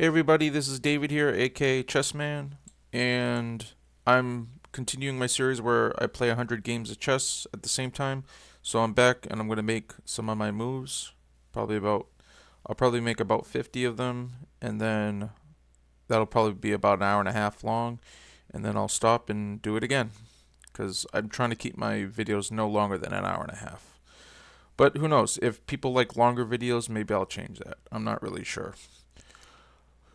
Hey everybody, this is David here, aka Chessman, and I'm continuing my series where I play 100 games of chess at the same time. So I'm back and I'm going to make some of my moves. Probably about I'll probably make about 50 of them, and then that'll probably be about an hour and a half long, and then I'll stop and do it again cuz I'm trying to keep my videos no longer than an hour and a half. But who knows, if people like longer videos, maybe I'll change that. I'm not really sure.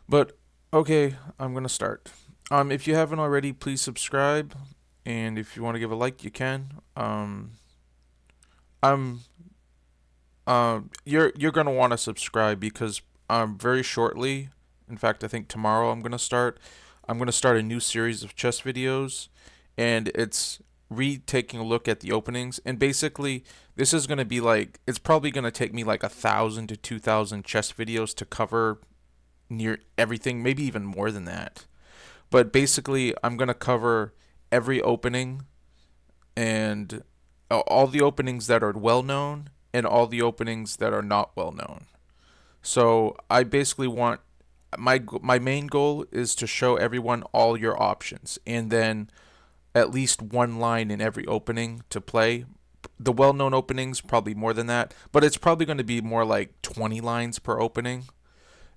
But okay, I'm gonna start. If you haven't already, please subscribe, and if you want to give a like, you can. I'm you're gonna want to subscribe because very shortly, in fact, I think tomorrow I'm gonna start a new series of chess videos, and it's retaking a look at the openings. And basically, this is gonna be like it's probably gonna take me like 1,000 to 2,000 chess videos to cover near everything, maybe even more than that. But basically, I'm going to cover every opening and all the openings that are well known and all the openings that are not well known. So I basically want my main goal is to show everyone all your options and then at least one line in every opening to play. The well-known openings probably more than that, but it's probably going to be more like 20 lines per opening,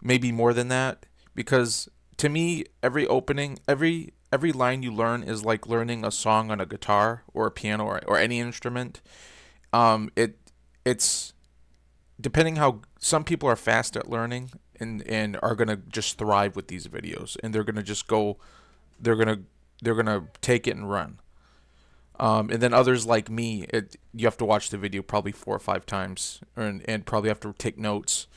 maybe more than that, because to me every line you learn is like learning a song on a guitar or a piano or any instrument. It's depending how some people are fast at learning and are gonna just thrive with these videos, and they're gonna just go they're gonna they're gonna take it and run. And then others like me, you have to watch the video probably 4 or 5 times, and probably have to take notes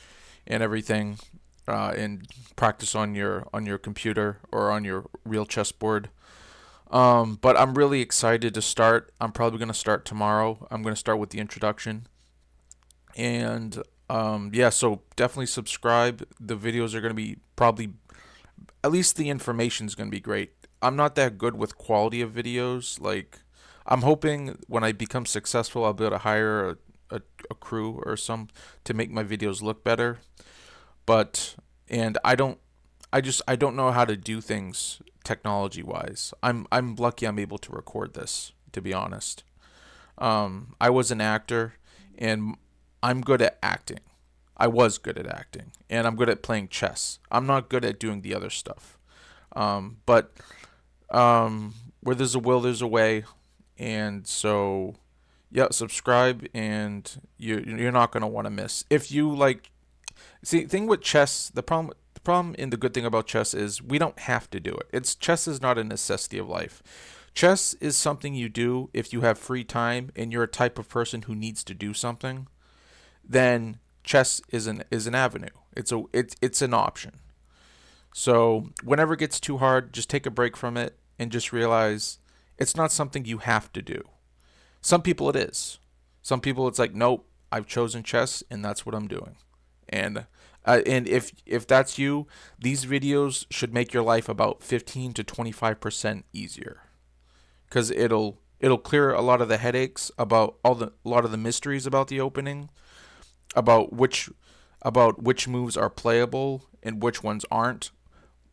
and everything, and practice on your computer or on your real chessboard. But I'm really excited to start. I'm probably going to start tomorrow. I'm going to start with the introduction, and yeah, so definitely subscribe. The videos are going to be probably at least the information is going to be great. I'm not that good with quality of videos. Like, I'm hoping when I become successful, I'll be able to hire a crew or some to make my videos look better. But and I don't know how to do things technology wise. I'm lucky I'm able to record this, to be honest. I was an actor, and I'm good at acting. I was good at acting, and I'm good at playing chess. I'm not good at doing the other stuff. But where there's a will, there's a way, and so yeah, subscribe, and you're not gonna want to miss. If you like, see, thing with chess, the problem and the good thing about chess is we don't have to do it. It's chess is not a necessity of life. Chess is something you do if you have free time and you're a type of person who needs to do something. Then chess is an avenue. It's an option. So whenever it gets too hard, just take a break from it and just realize it's not something you have to do. Some people it is. Some people it's like, nope, I've chosen chess and that's what I'm doing. And if that's you, these videos should make your life about 15 to 25% easier, because it'll clear a lot of the headaches about a lot of the mysteries about the opening, about which moves are playable and which ones aren't.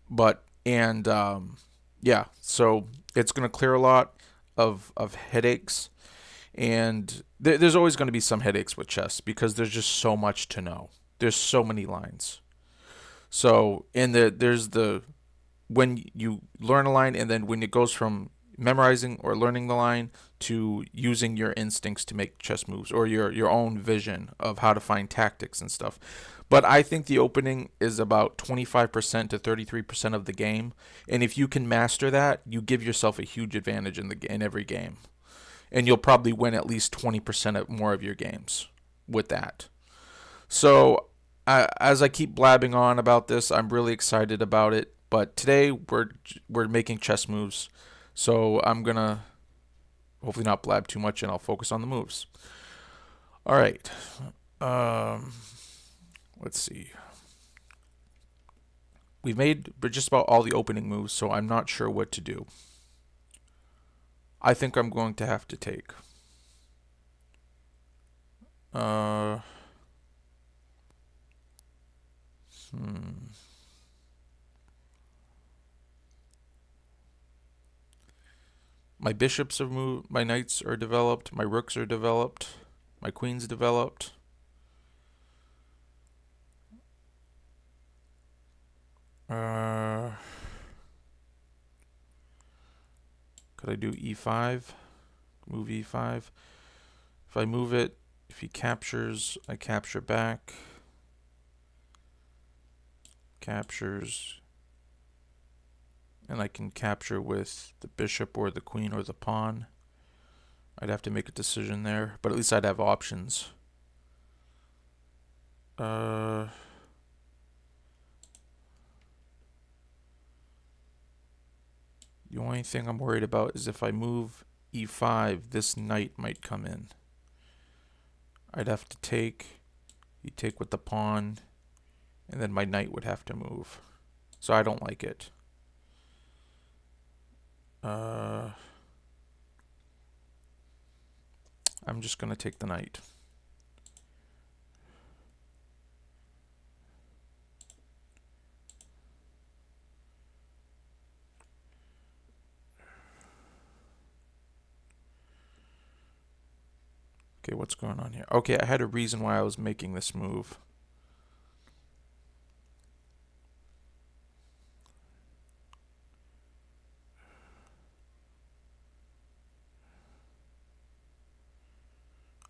But and yeah, so it's gonna clear a lot of headaches, and there's always going to be some headaches with chess because there's just so much to know. There's so many lines. So there's the when you learn a line, and then when it goes from memorizing or learning the line to using your instincts to make chess moves, or your own vision of how to find tactics and stuff. But I think the opening is about 25% to 33% of the game, and if you can master that, you give yourself a huge advantage in every game, and you'll probably win at least 20% more of your games with that. So, as I keep blabbing on about this, I'm really excited about it. But today we're making chess moves, so I'm gonna hopefully not blab too much, and I'll focus on the moves. All right. Um, let's see. We've made just about all the opening moves, so I'm not sure what to do. I think I'm going to have to take. Uh, hmm. My bishops have moved. My knights are developed. My rooks are developed. My queen's developed. Could I do e5? Move e5. If I move it, if he captures, I capture back. Captures. And I can capture with the bishop or the queen or the pawn. I'd have to make a decision there, but at least I'd have options. The only thing I'm worried about is if I move e5, this knight might come in. I'd have to take, you take with the pawn, and then my knight would have to move. So I don't like it. I'm just going to take the knight. Okay, what's going on here? Okay, I had a reason why I was making this move.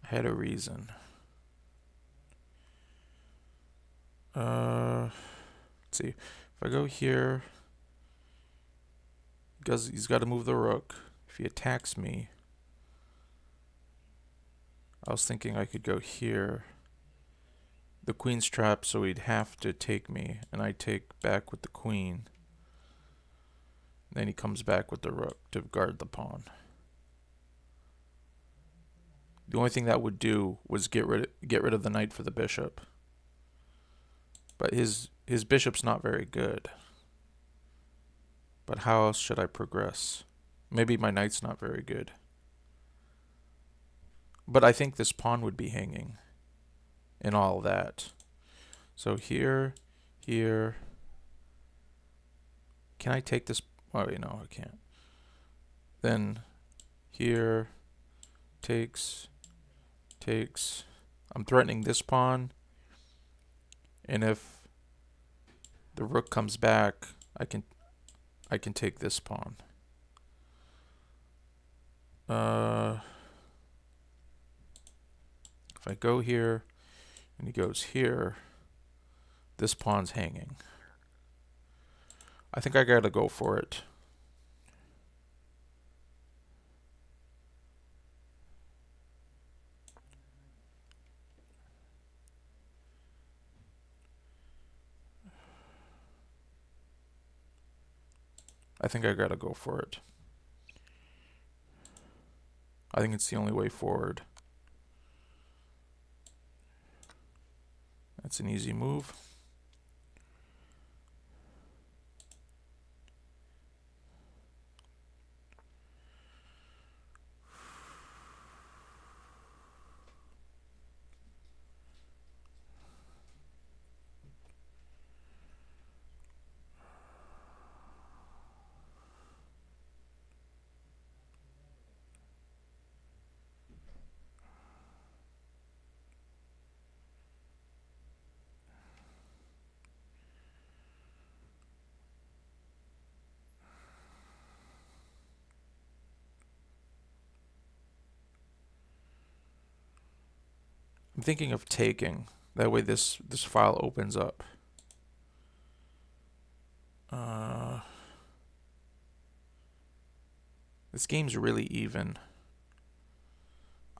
I had a reason. Let's see. If I go here, because he's got to move the rook. If he attacks me, I was thinking I could go here. The queen's trapped, so he'd have to take me, and I take back with the queen. Then he comes back with the rook to guard the pawn. The only thing that would do was get rid of the knight for the bishop. But his bishop's not very good. But how else should I progress? Maybe my knight's not very good. But I think this pawn would be hanging and all that. So here, here. Can I take this? Oh, wait, no, I can't. Then here, takes. I'm threatening this pawn. And if the rook comes back, I can take this pawn. If I go here and he goes here, this pawn's hanging. I think I gotta go for it. I think I gotta go for it. I think it's the only way forward. That's an easy move. I'm thinking of taking. That way this file opens up. This game's really even.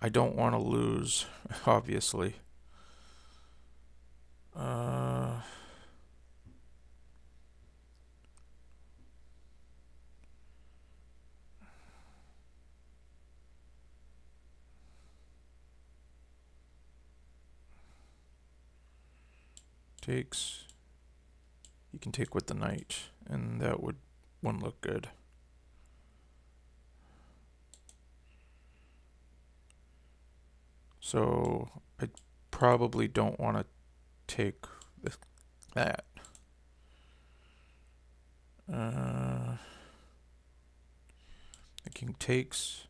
I don't want to lose, obviously. Takes. You can take with the knight, and that wouldn't look good. So I probably don't want to take that. King takes.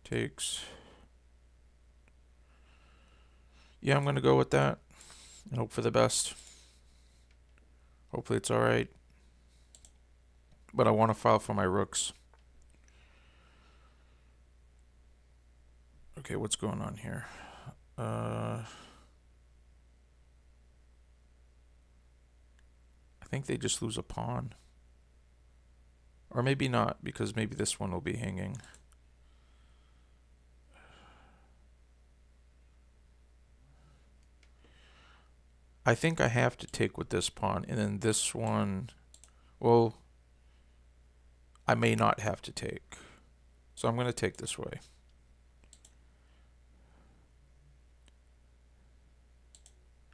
Takes. Yeah, I'm going to go with that and hope for the best. Hopefully it's alright. But I want to file for my rooks. Okay, what's going on here? I think they just lose a pawn. Or maybe not, because maybe this one will be hanging. I think I have to take with this pawn, and then this one, well, I may not have to take. So I'm going to take this way.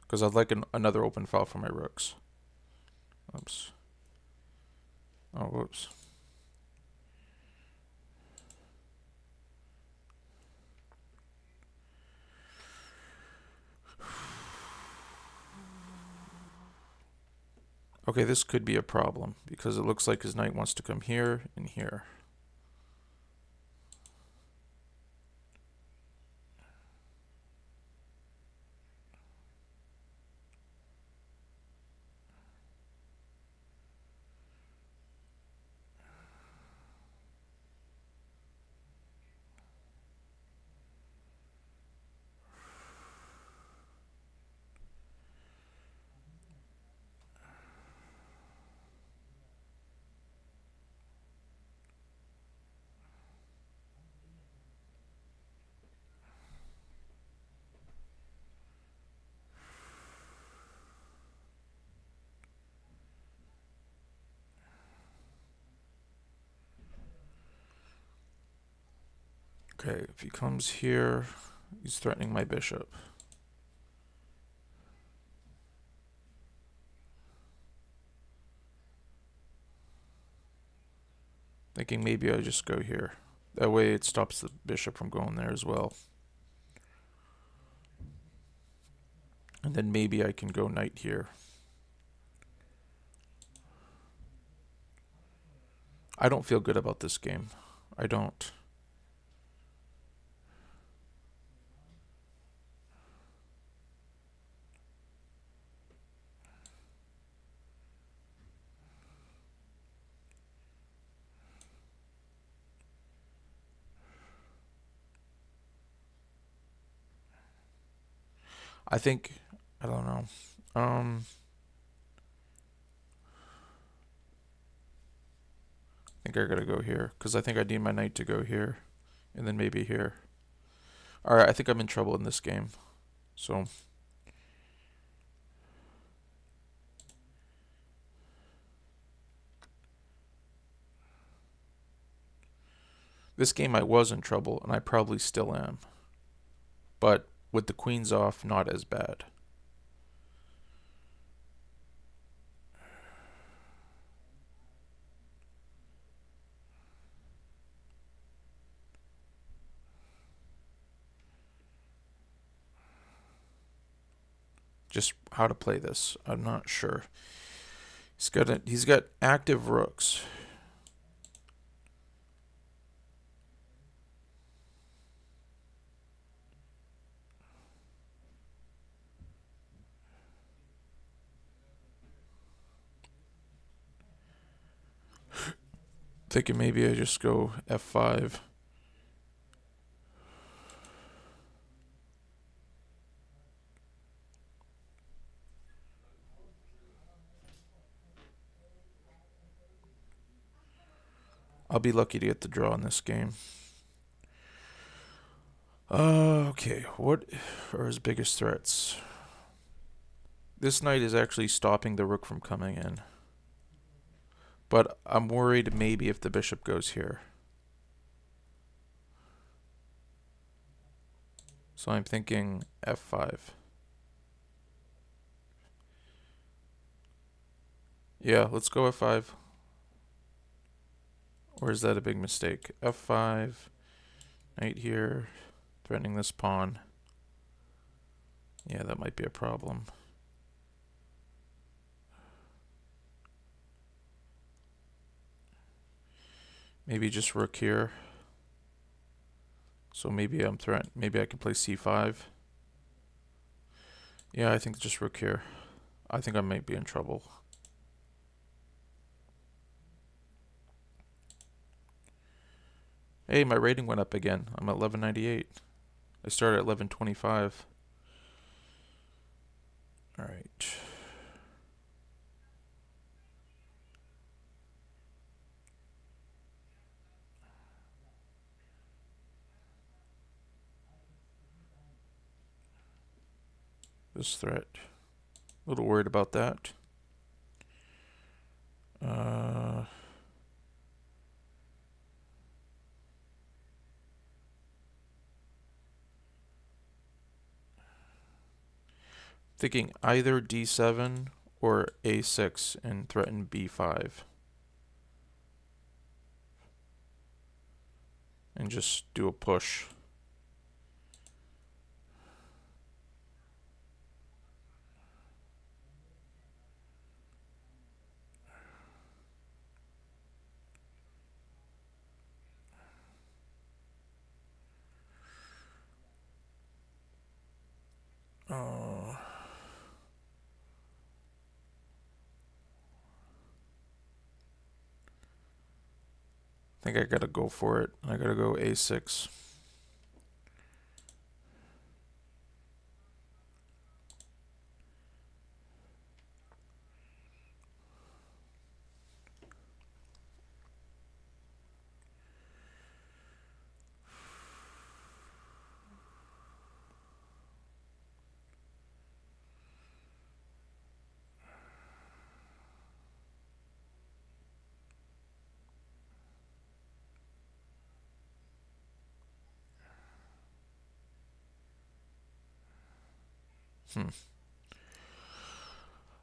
Because I'd like another open file for my rooks. Oops. Oh, whoops. Okay, this could be a problem, because it looks like his knight wants to come here and here. Okay, if he comes here, he's threatening my bishop. Thinking maybe I just go here. That way it stops the bishop from going there as well. And then maybe I can go knight here. I don't feel good about this game. I don't. I think, I don't know. I think I gotta go here, because I think I need my knight to go here, and then maybe here. Alright, I think I'm in trouble in this game. So, this game I was in trouble, and I probably still am. But with the queens off, not as bad. Just how to play this, I'm not sure. He's got active rooks. Thinking maybe I just go f5. I'll be lucky to get the draw in this game. Okay, what are his biggest threats? This knight is actually stopping the rook from coming in. But I'm worried maybe if the bishop goes here. So I'm thinking f5. Yeah, let's go f5. Or is that a big mistake? f5, knight here, threatening this pawn. Yeah, that might be a problem. Maybe just rook here. So maybe I'm threatened. Maybe I can play c5. Yeah, I think just rook here. I think I might be in trouble. Hey, my rating went up again. I'm at 1198. I started at 1125. All right. This threat. A little worried about that. Thinking either d7 or a6 and threaten b5. And just do a push. I think I gotta go for it. I gotta go a6.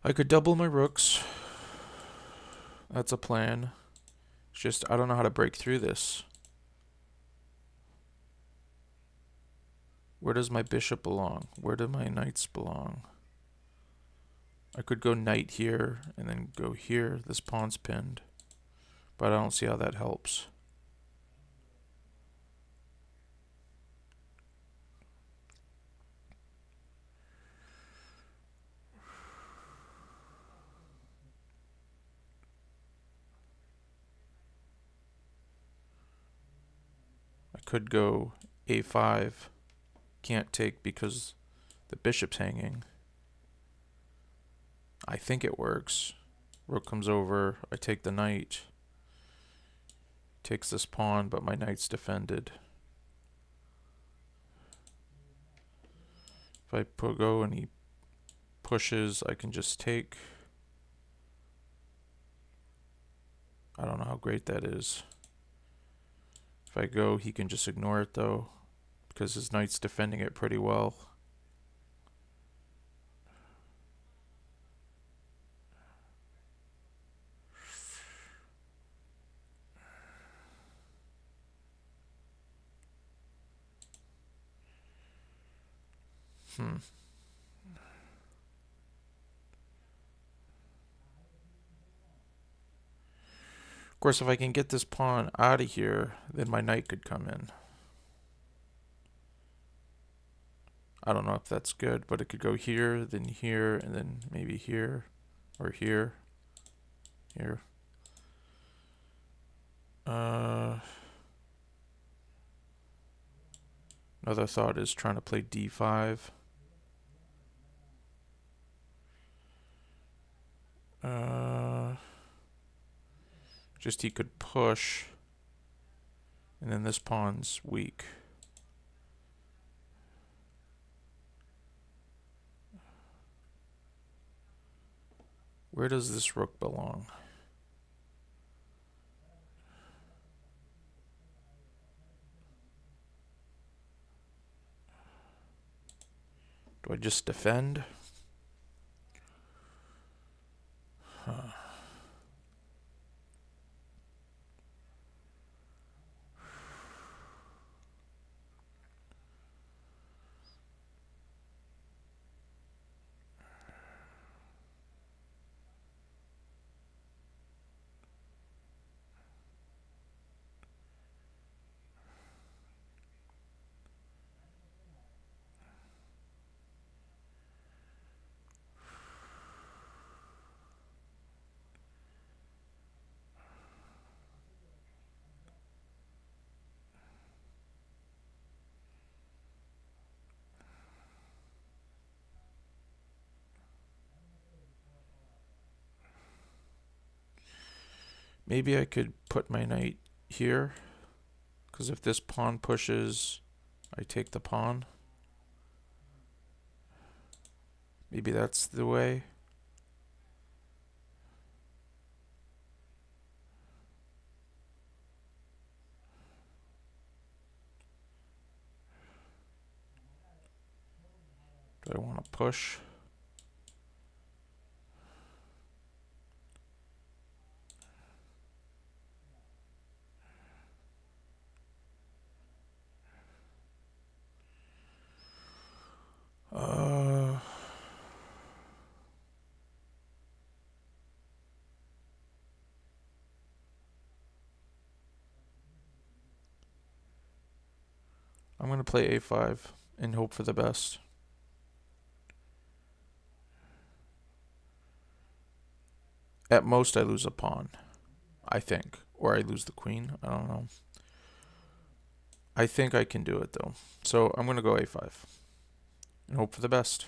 I could double my rooks. That's a plan. It's just I don't know how to break through this. Where does my bishop belong? Where do my knights belong? I could go knight here and then go here. This pawn's pinned. But I don't see how that helps. I could go a5. Can't take because the bishop's hanging. I think it works. Rook comes over. I take the knight. Takes this pawn, but my knight's defended. If I go and he pushes, I can just take. I don't know how great that is. If I go, he can just ignore it though, because his knight's defending it pretty well. Of course, if I can get this pawn out of here, then my knight could come in. I don't know if that's good, but it could go here, then here, and then maybe here, or here, here. Another thought is trying to play d5. Just he could push, and then this pawn's weak. Where does this rook belong? Do I just defend? Maybe I could put my knight here, because if this pawn pushes, I take the pawn. Maybe that's the way. Do I want to push? Uh, I'm going to play a5 and hope for the best. At most, I lose a pawn, I think. Or I lose the queen. I don't know. I think I can do it, though. So I'm going to go a5 and hope for the best.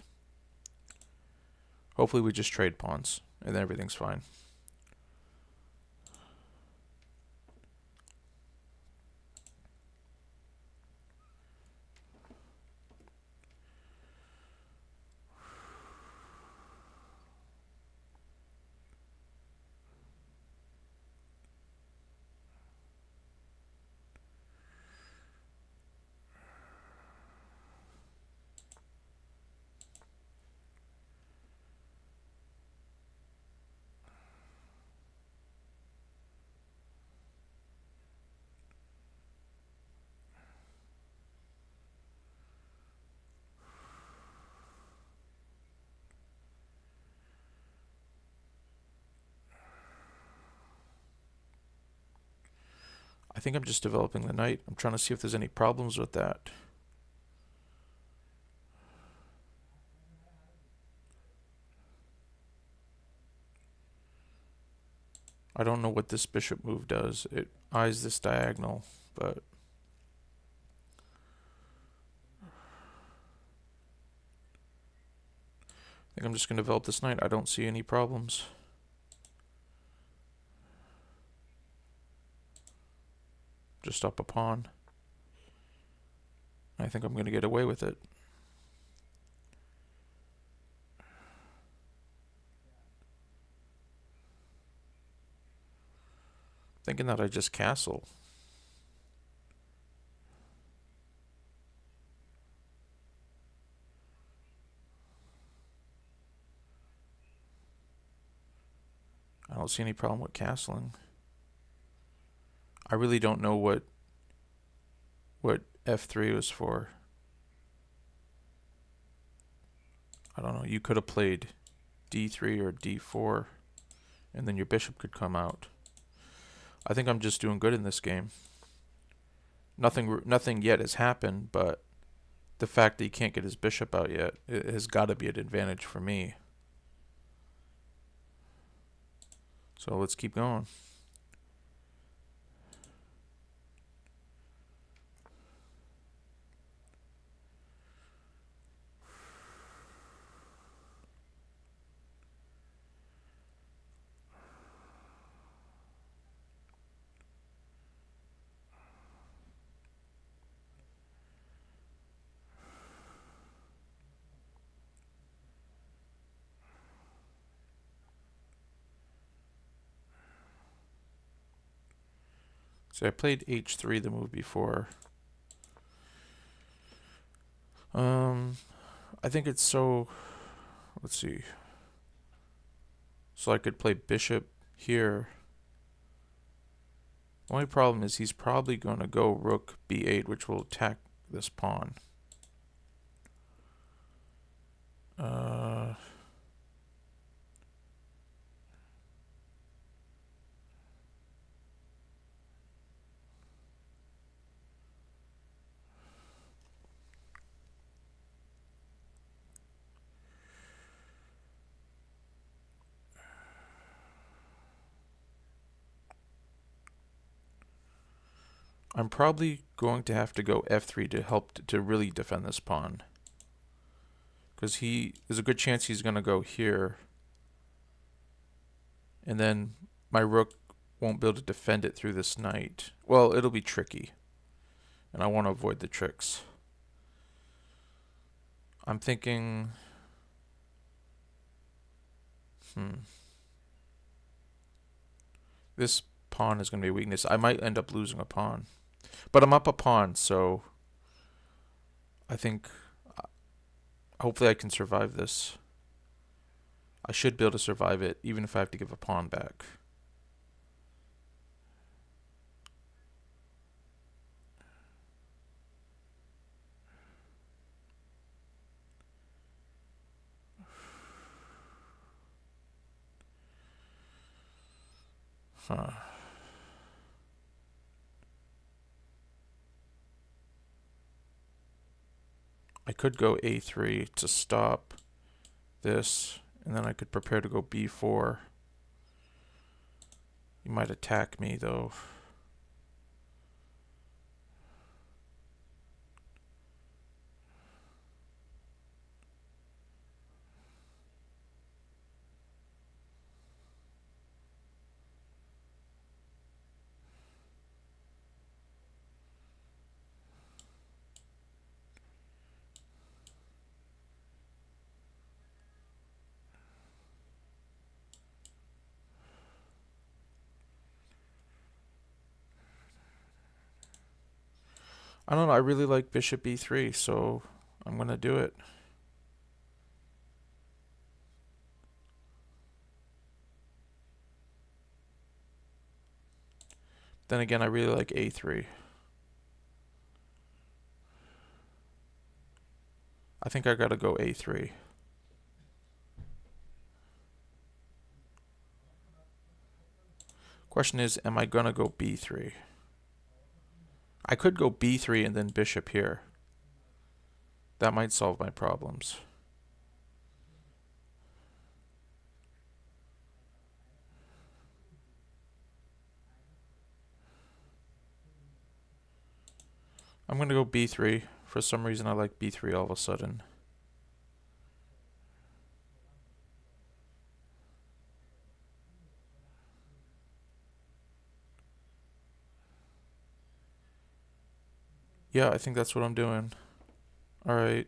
Hopefully we just trade pawns and then everything's fine. I think I'm just developing the knight. I'm trying to see if there's any problems with that. I don't know what this bishop move does. It eyes this diagonal, but I think I'm just going to develop this knight. I don't see any problems. Just up a pawn. I think I'm going to get away with it. Thinking that I just castle. I don't see any problem with castling. I really don't know what f3 was for. I don't know. You could have played d3 or d4, and then your bishop could come out. I think I'm just doing good in this game. Nothing yet has happened, but the fact that he can't get his bishop out yet, it has got to be an advantage for me. So let's keep going. So I played h3 the move before. I think it's so. Let's see. So I could play bishop here. Only problem is he's probably going to go rook b8, which will attack this pawn. I'm probably going to have to go f3 to help to really defend this pawn. Because there's a good chance he's going to go here. And then my rook won't be able to defend it through this knight. Well, it'll be tricky, and I want to avoid the tricks. I'm thinking... This pawn is going to be a weakness. I might end up losing a pawn. But I'm up a pawn, so I think hopefully I can survive this. I should be able to survive it, even if I have to give a pawn back. Huh. I could go a3 to stop this, and then I could prepare to go b4. You might attack me, though. I don't know, I really like bishop e3, so I'm going to do it. Then again, I really like a3. I think I gotta go a3. Question is, am I gonna go b3? I could go b3 and then bishop here. That might solve my problems. I'm gonna go b3. For some reason, I like b3 all of a sudden. Yeah, I think that's what I'm doing. Alright.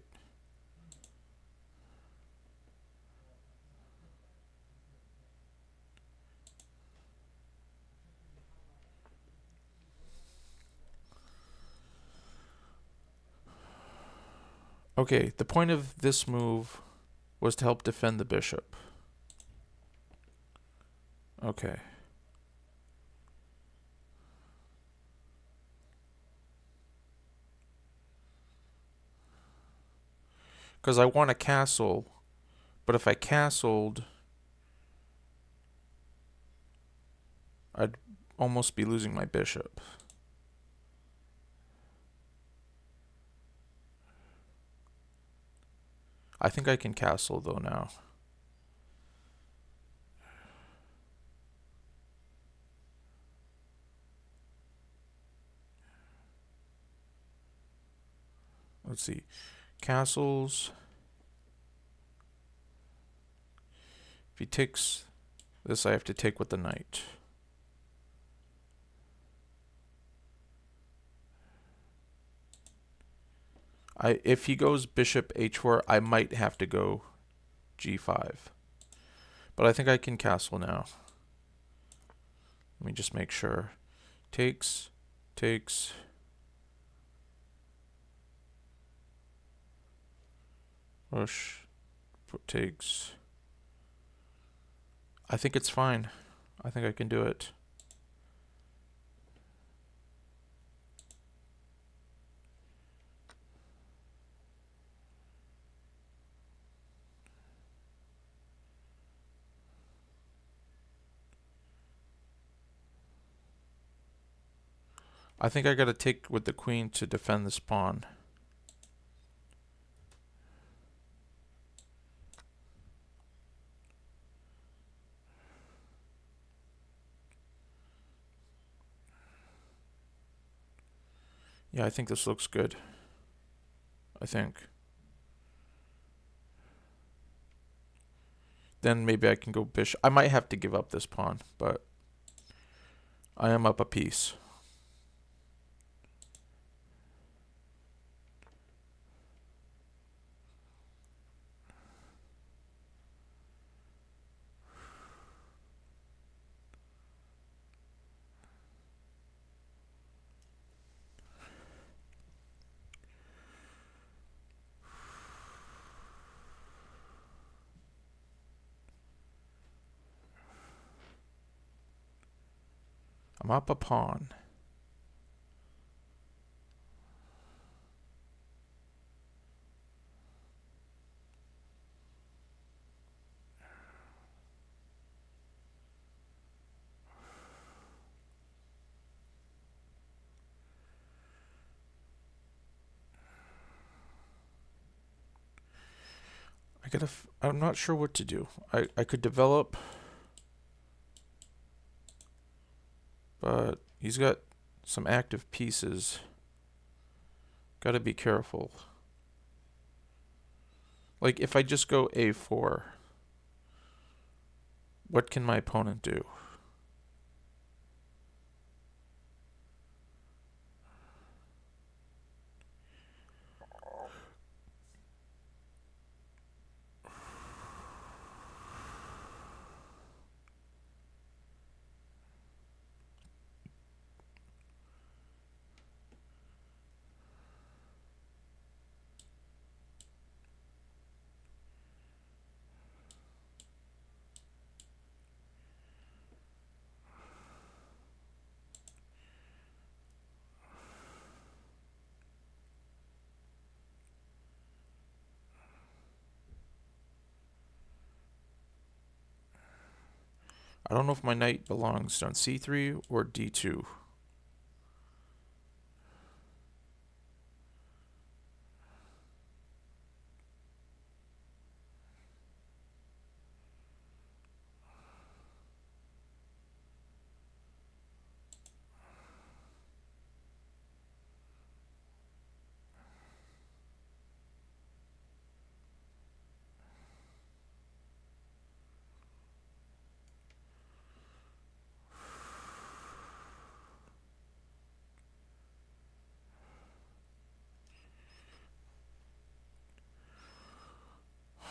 Okay, the point of this move was to help defend the bishop. Okay. Because I want a castle, but if I castled, I'd almost be losing my bishop. I think I can castle though now. Let's see. Castles. If he takes this, I have to take with the knight. If he goes bishop h4, I might have to go g5. But I think I can castle now. Let me just make sure. Takes. Push. Takes. I think it's fine. I think I can do it. I think I gotta take with the queen to defend this pawn. Yeah, I think this looks good. I think. Then maybe I can go bishop. I might have to give up this pawn, but I am up a piece. I'm up a pawn. I'm not sure what to do. I could develop, but he's got some active pieces. Gotta be careful. Like, if I just go a4, what can my opponent do? I don't know if my knight belongs on c3 or d2.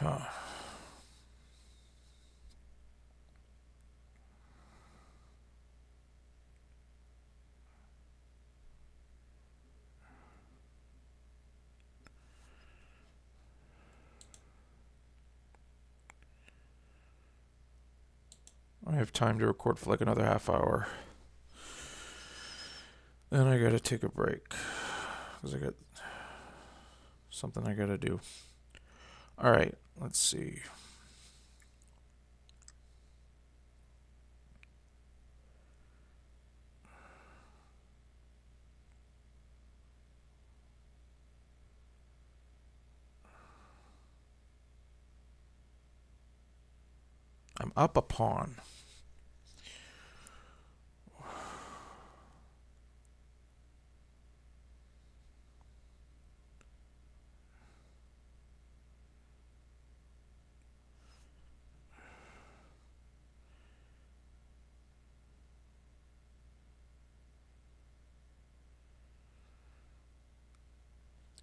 Huh. I have time to record for like another half hour. Then I gotta take a break because I got something I gotta do. All right, let's see. I'm up a pawn.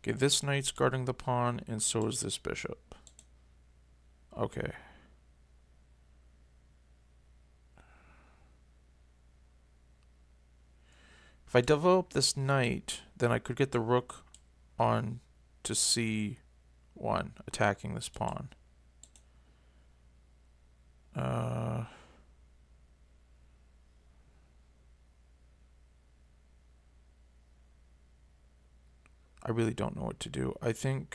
Okay, this knight's guarding the pawn, and so is this bishop. Okay. If I develop this knight, then I could get the rook on to c1, attacking this pawn. I really don't know what to do. Thinking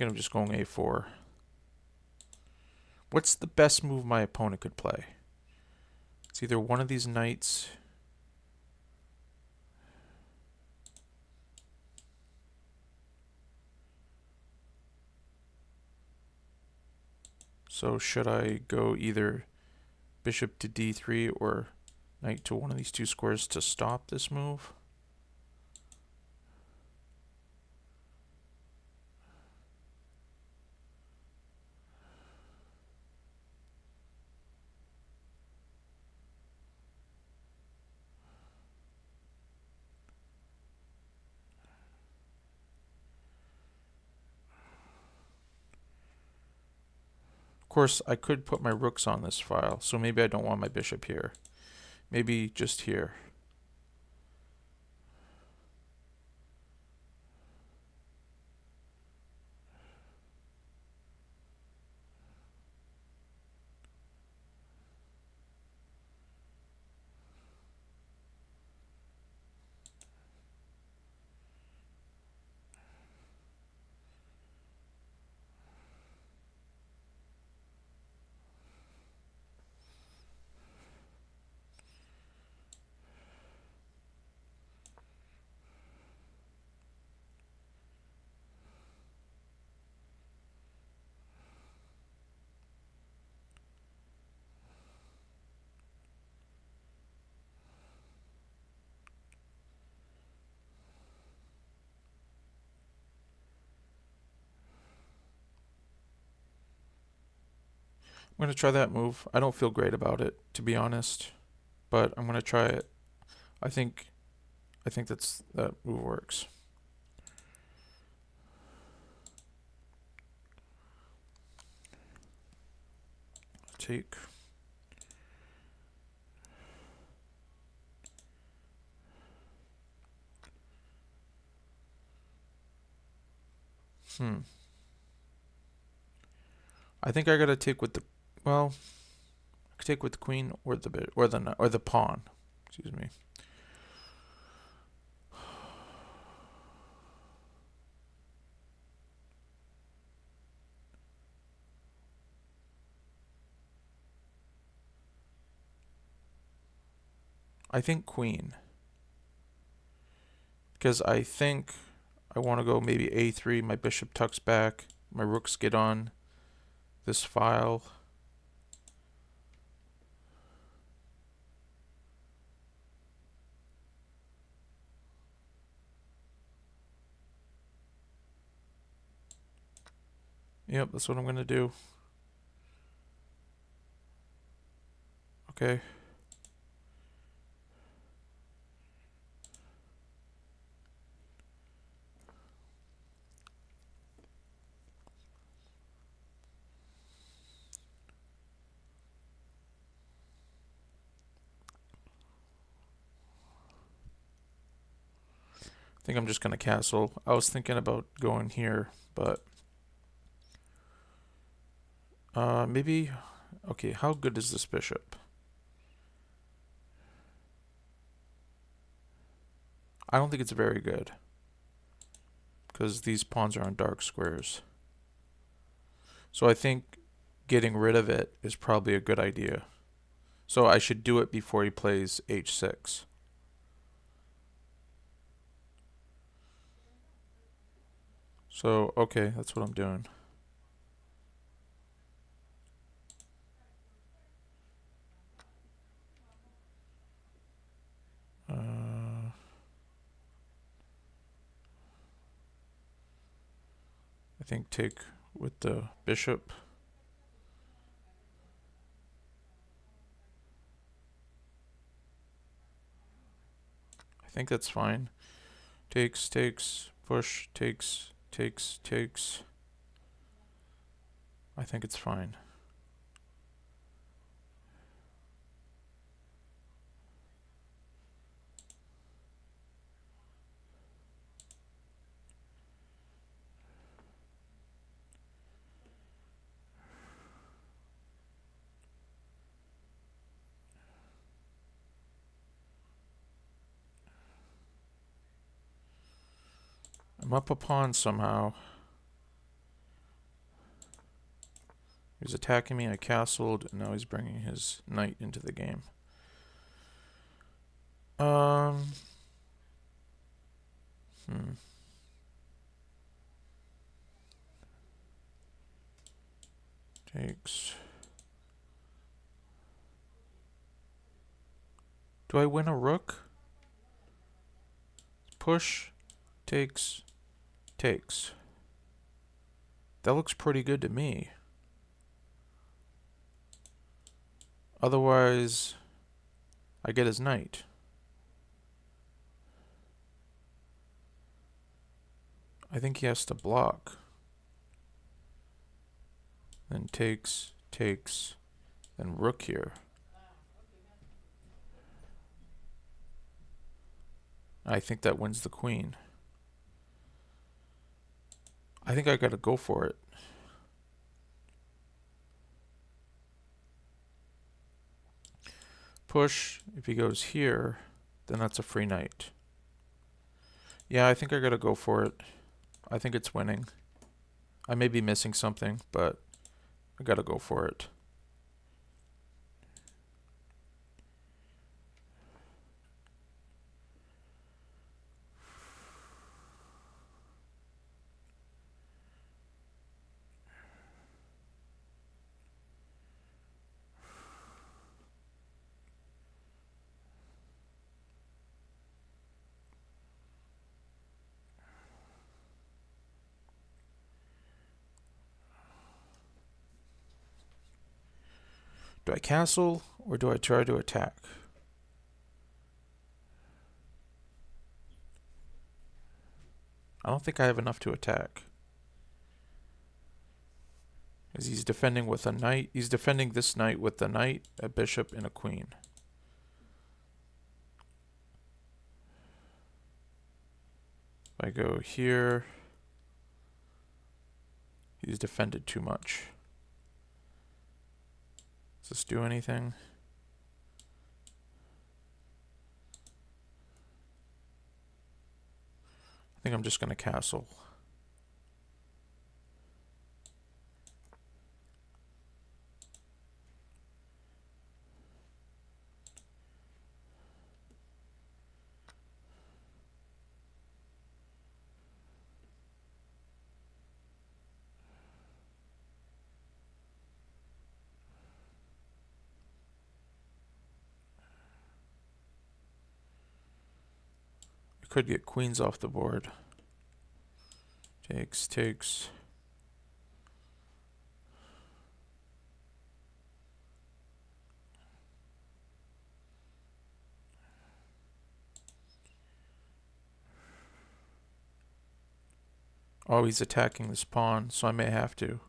of just going a4. What's the best move my opponent could play? It's either one of these knights. So should I go either bishop to d3 or knight to one of these two squares to stop this move? course, I could put my rooks on this file, so maybe I don't want my bishop here. Maybe just here. I'm going to try that move. I don't feel great about it, to be honest, but I'm going to try it. I think that move works. Take. I think I gotta take with the, well, I could take with the queen or the bit or the pawn. Excuse me. I think queen, because I think I want to go maybe a3. My bishop tucks back. My rooks get on this file. Yep, that's what I'm gonna do. Okay. I think I'm just gonna castle. I was thinking about going here, but maybe. Okay, how good is this bishop? I don't think it's very good, because these pawns are on dark squares. So I think getting rid of it is probably a good idea. So I should do it before he plays h6. So, okay, that's what I'm doing. I think take with the bishop. I think that's fine. Takes, takes, push, takes, takes, takes. I think it's fine. I'm up a pawn somehow. He's attacking me, I castled, and now he's bringing his knight into the game. Hmm. Takes. Do I win a rook? Push, takes, takes. That looks pretty good to me. Otherwise, I get his knight. I think he has to block. Then takes, takes, then rook here. I think that wins the queen. I think I gotta go for it. Push. If he goes here, then that's a free knight. Yeah, I think I gotta go for it. I think it's winning. I may be missing something, but I gotta go for it. Do I castle or do I try to attack? I don't think I have enough to attack. Because he's defending with a knight. He's defending this knight with a knight, a bishop, and a queen. If I go here, he's defended too much. Does this do anything? I think I'm just going to castle. I could get queens off the board. Takes, takes. Oh, he's attacking this pawn, so I may have to.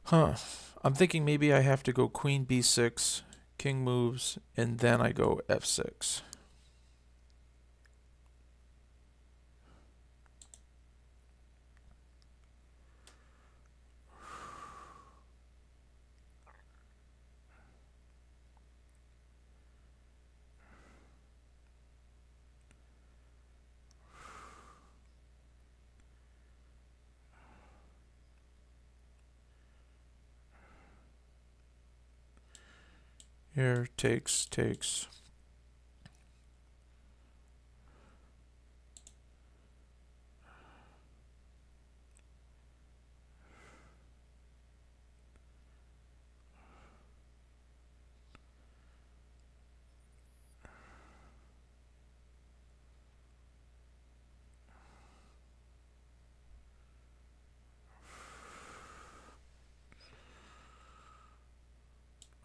Huh. I'm thinking maybe I have to go queen b6, king moves, and then I go f6. Here, takes, takes.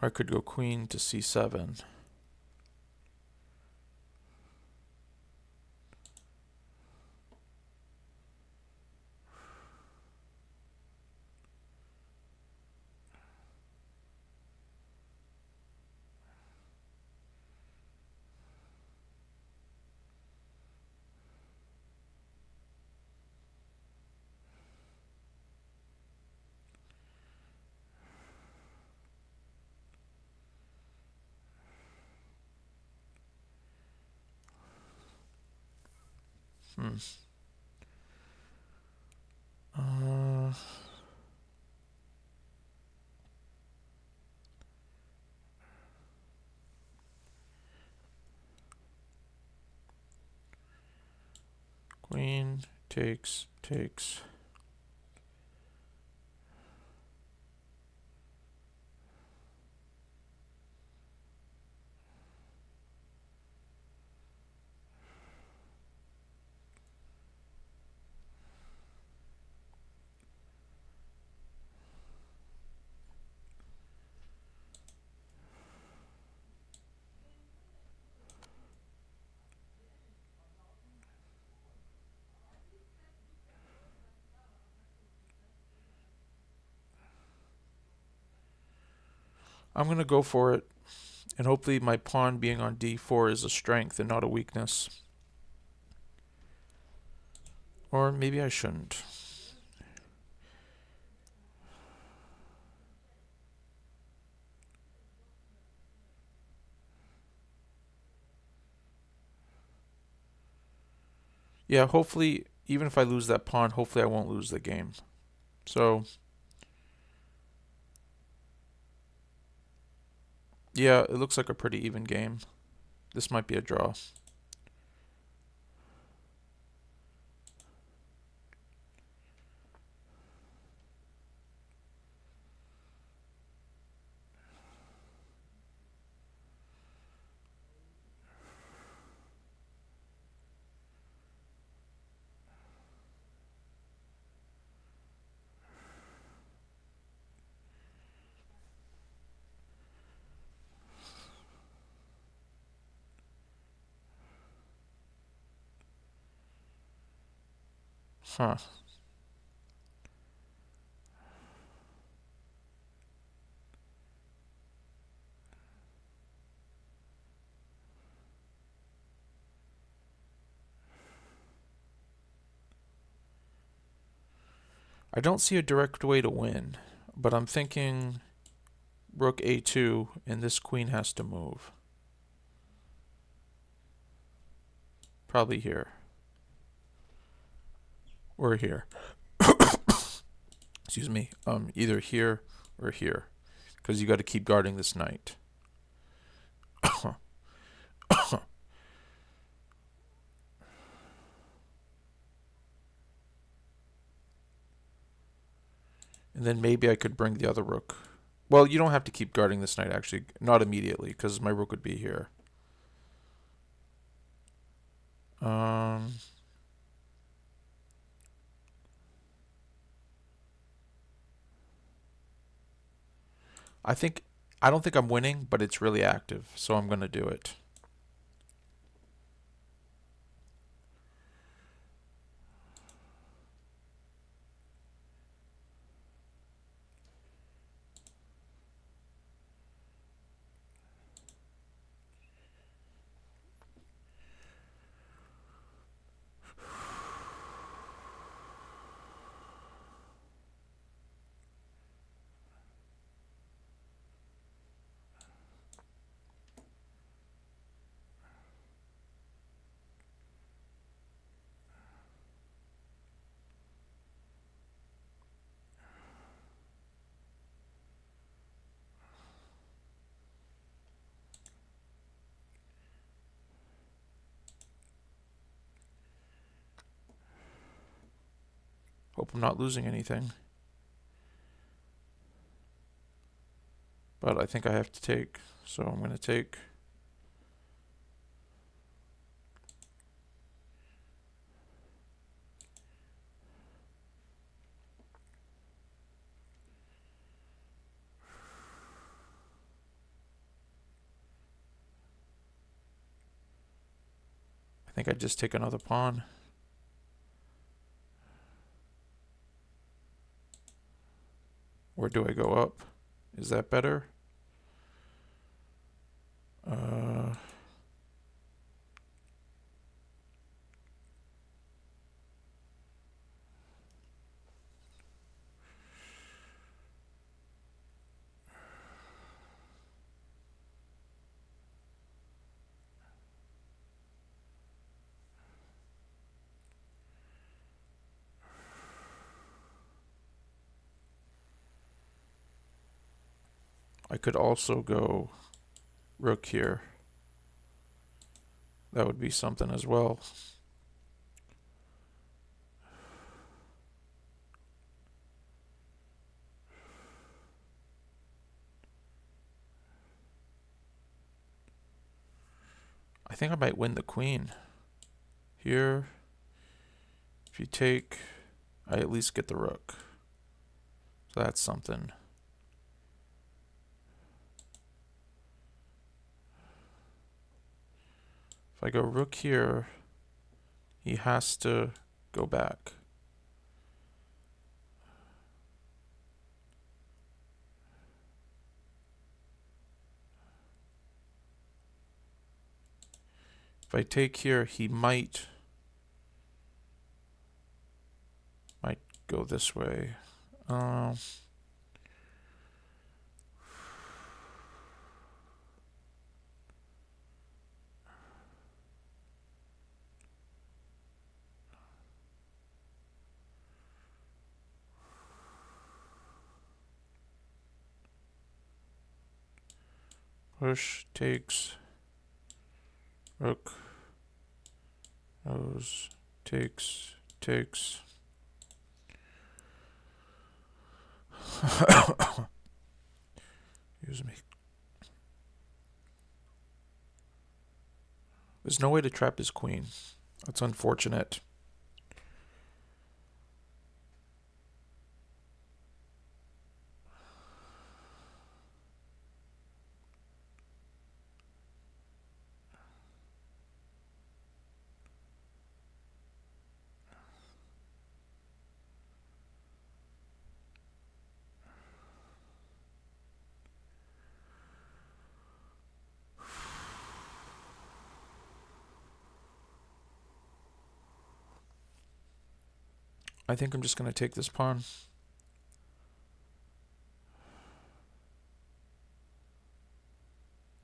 Or I could go queen to c7. Uh, Queen takes, takes. I'm going to go for it. And hopefully my pawn being on d4 is a strength and not a weakness. Or maybe I shouldn't. Yeah, hopefully, even if I lose that pawn, hopefully I won't lose the game. So, yeah, it looks like a pretty even game. This might be a draw. Huh. I don't see a direct way to win, but I'm thinking rook a2 and this queen has to move. Probably here. Or here. Excuse me. Either here or here. Because you got to keep guarding this knight. And then maybe I could bring the other rook. Well, you don't have to keep guarding this knight, actually. Not immediately, because my rook would be here. Um, I think I don't think I'm winning, but it's really active, so I'm going to do it. Hope I'm not losing anything. But I think I have to take, so I'm going to take. I think I just take another pawn. Or do I go up? Is that better? I could also go rook here. That would be something as well. I think I might win the queen. Here, if you take, I at least get the rook. So that's something. If I go rook here, he has to go back. If I take here, he might go this way. Push, takes, rook, goes, takes. Excuse me. There's no way to trap his queen. That's unfortunate. I think I'm just going to take this pawn.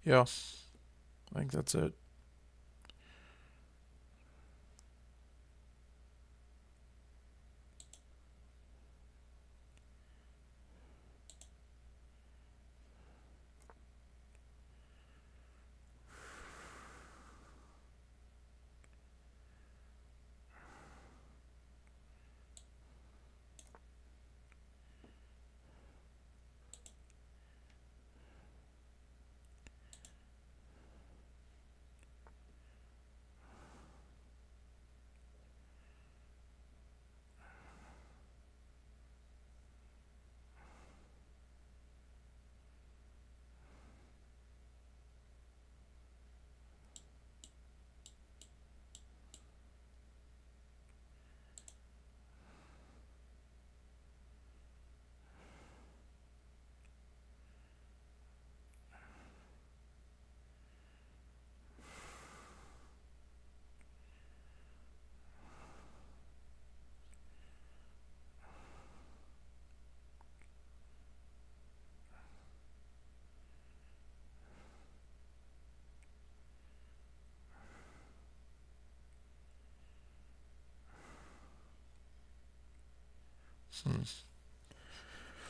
Yeah, I think that's it.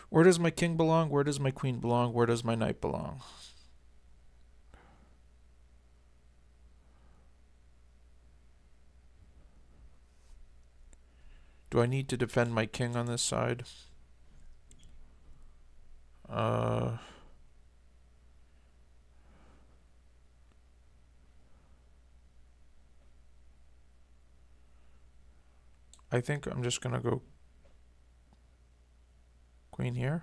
Where does my king belong? Where does my queen belong? Where does my knight belong? Do I need to defend my king on this side? I think I'm just going to go queen here.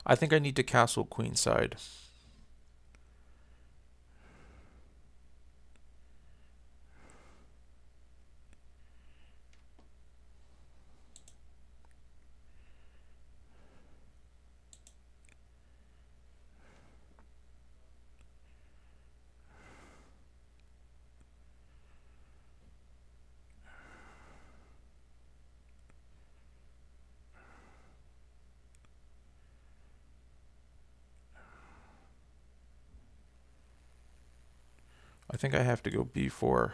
I think I need to castle queen side. I think I have to go b4.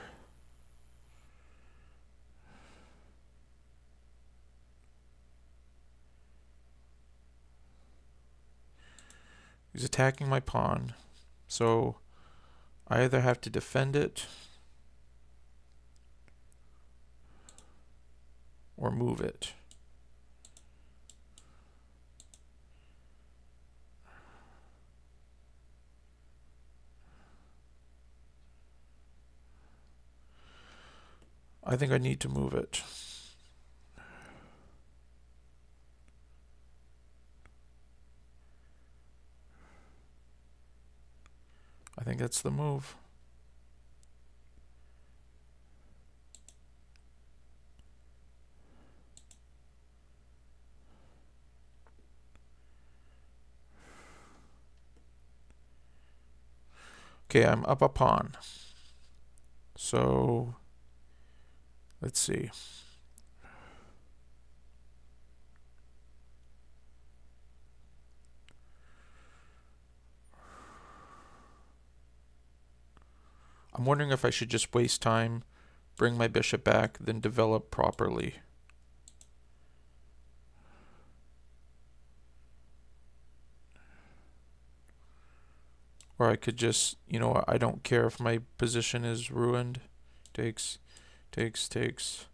He's attacking my pawn, so I either have to defend it or move it. I think I need to move it. I think that's the move. Okay, I'm up a pawn. So let's see. I'm wondering if I should just waste time, bring my bishop back, then develop properly. Or I could just, I don't care if my position is ruined. Takes, takes.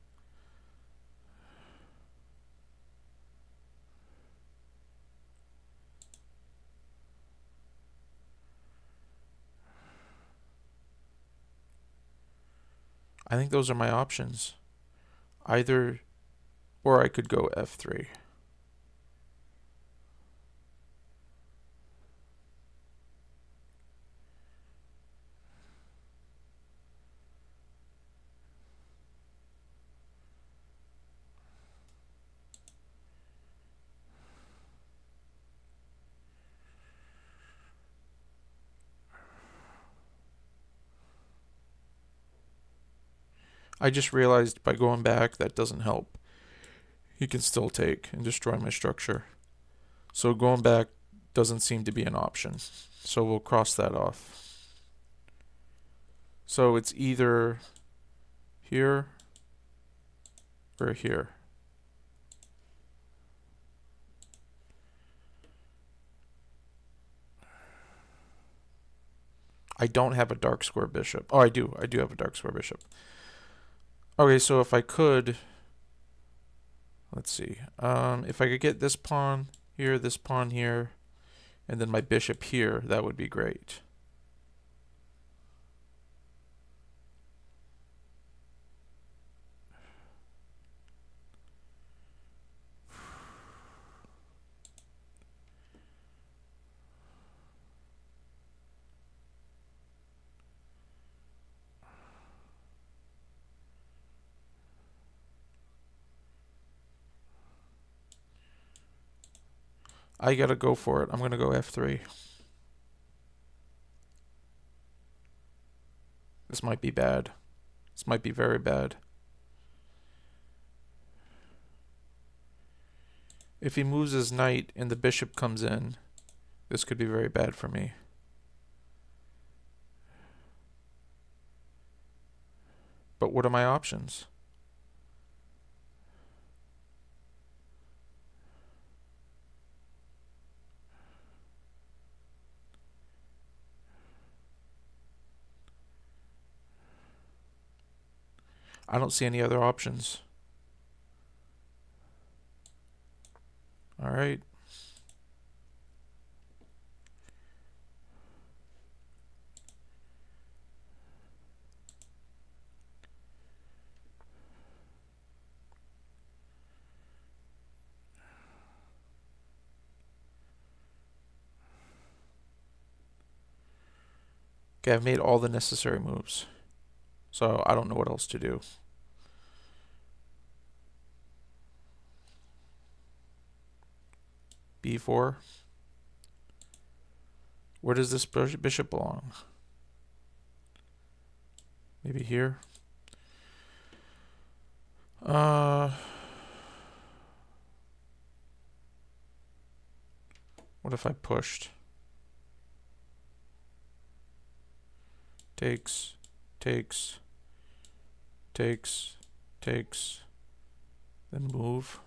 I think those are my options. Either, or I could go f3. I just realized by going back that doesn't help. He can still take and destroy my structure. So going back doesn't seem to be an option. So we'll cross that off. So it's either here or here. I don't have a dark square bishop. Oh, I do. I do have a dark square bishop. Okay, so if I could, let's see. If I could get this pawn here, and then my bishop here, that would be great. I gotta go for it. I'm gonna go f3. This might be bad. This might be very bad. If he moves his knight and the bishop comes in, this could be very bad for me. But what are my options? I don't see any other options. All right. Okay, I've made all the necessary moves. So I don't know what else to do. b4. Where does this bishop belong? Maybe here? What if I pushed? Takes, takes, then move.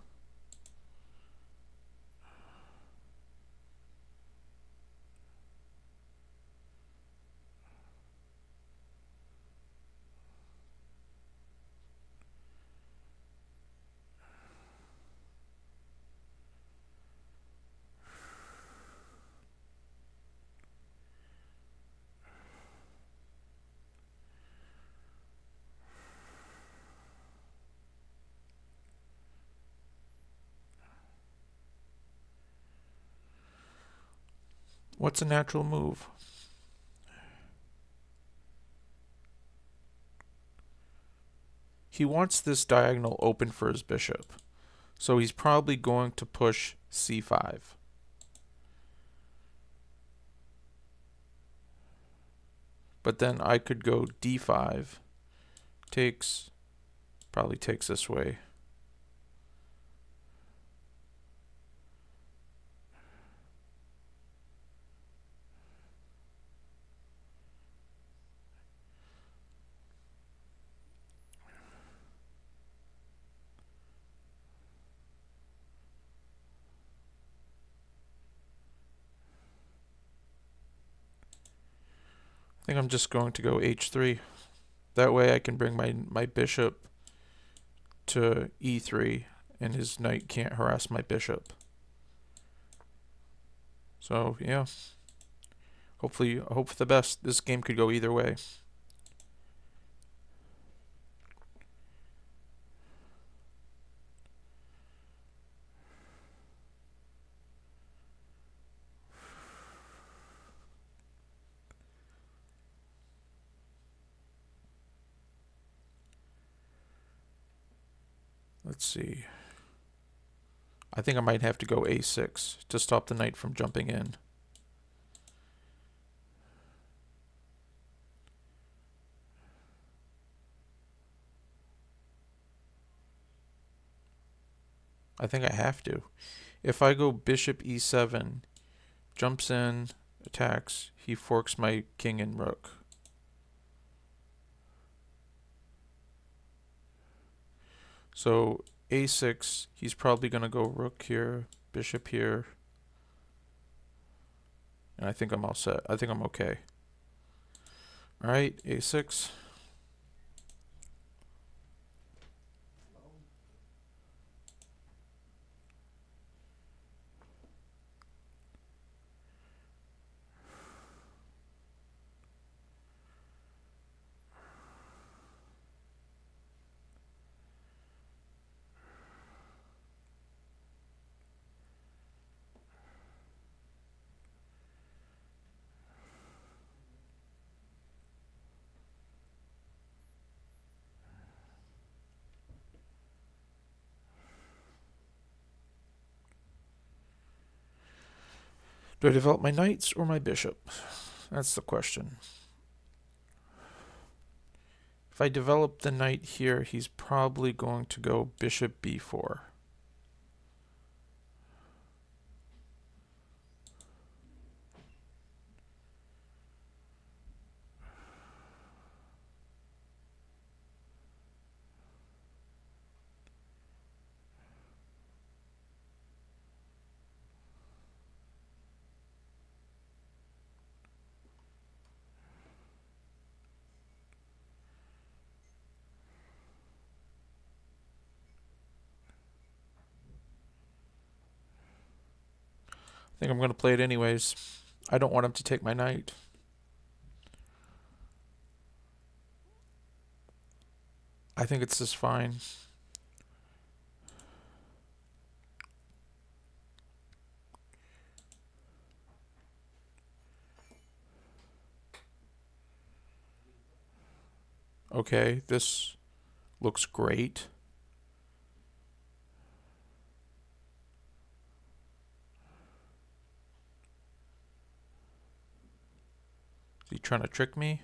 What's a natural move? He wants this diagonal open for his bishop. So he's probably going to push c5. But then I could go d5, takes, probably takes this way. I think I'm just going to go h3. That way I can bring my bishop to e3 and his knight can't harass my bishop. So yeah, hopefully, I hope for the best. This game could go either way. Let's see. I think I might have to go a6 to stop the knight from jumping in. I think I have to. If I go bishop e7, jumps in, attacks, he forks my king and rook. So a6, he's probably going to go rook here, bishop here. And I think I'm all set. I think I'm okay. All right, a6. Do I develop my knights or my bishop? That's the question. If I develop the knight here, he's probably going to go bishop b4. I think I'm going to play it anyways. I don't want him to take my knight. I think it's just fine. Okay, this looks great. Is he trying to trick me?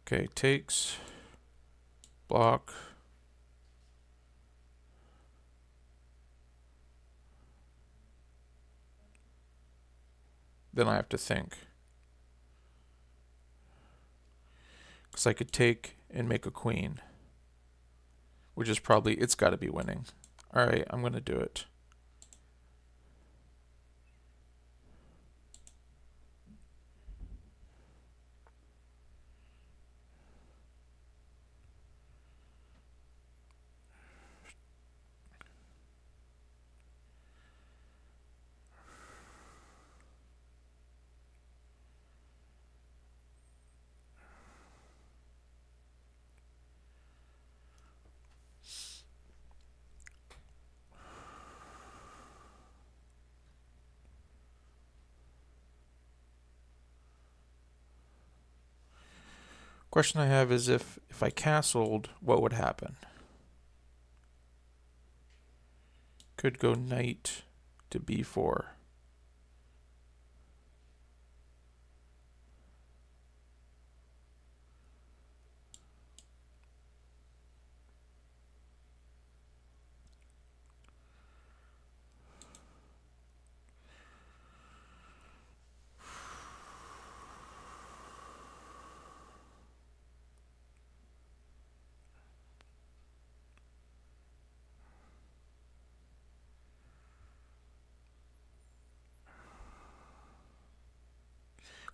Okay, takes, block. Then I have to think. Because I could take and make a queen. Which is probably, it's got to be winning. Alright, I'm going to do it. Question I have is if I castled, what would happen? Could go knight to b4.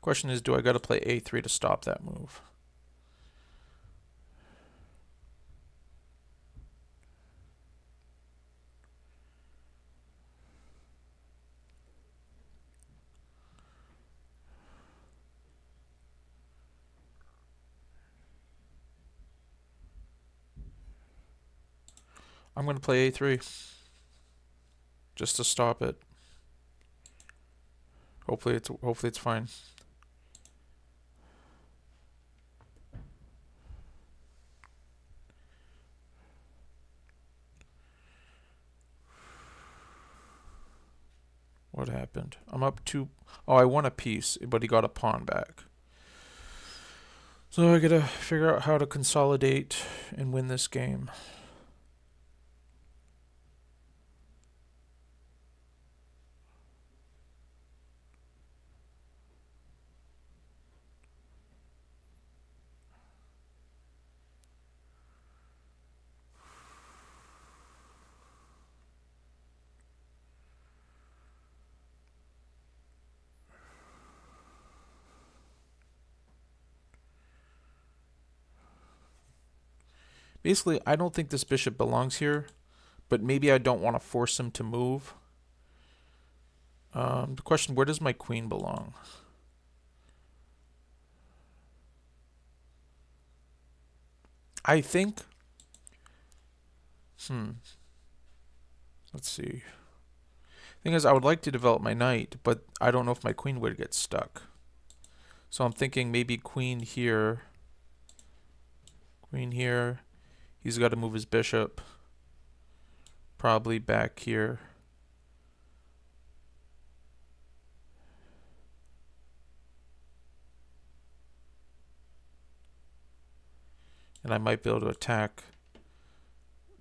Question is, do I got to play a3 to stop that move? I'm going to play a3 just to stop it. Hopefully it's fine. What happened? I'm up 2. Oh, I won a piece, but he got a pawn back. So I gotta figure out how to consolidate and win this game. Basically, I don't think this bishop belongs here, but maybe I don't want to force him to move. The question, where does my queen belong? I think... Let's see. Thing is, I would like to develop my knight, but I don't know if my queen would get stuck. So I'm thinking maybe queen here. Queen here. He's got to move his bishop. Probably back here. And I might be able to attack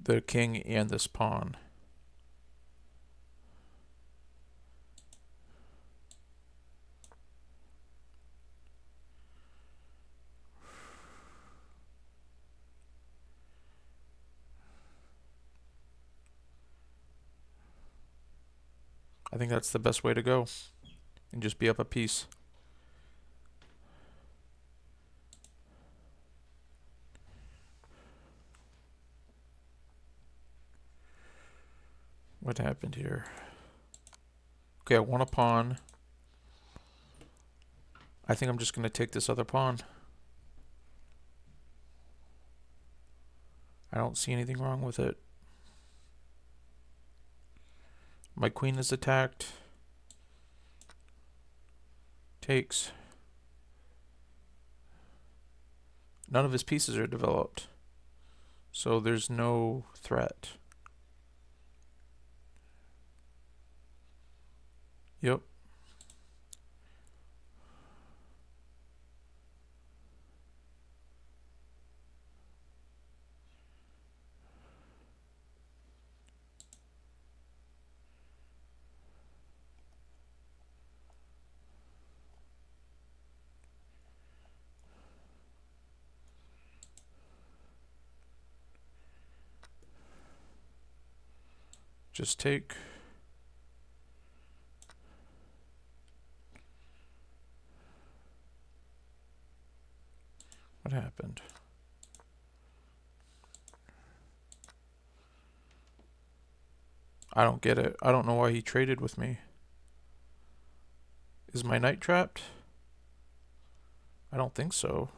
the king and this pawn. I think that's the best way to go. And just be up a piece. What happened here? Okay, I won a pawn. I think I'm just going to take this other pawn. I don't see anything wrong with it. My queen is attacked. Takes. None of his pieces are developed. So there's no threat. Yep. Just take. What happened? I don't get it. I don't know why he traded with me. Is my knight trapped? I don't think so.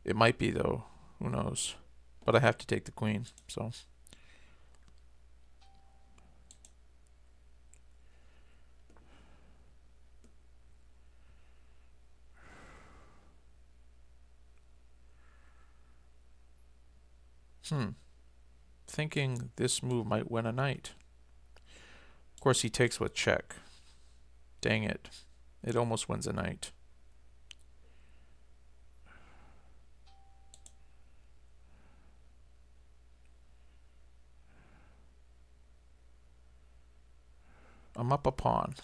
It might be though. Who knows? But I have to take the queen, so. Thinking this move might win a knight. Of course, he takes with check. Dang it. It almost wins a knight. I'm up a pawn.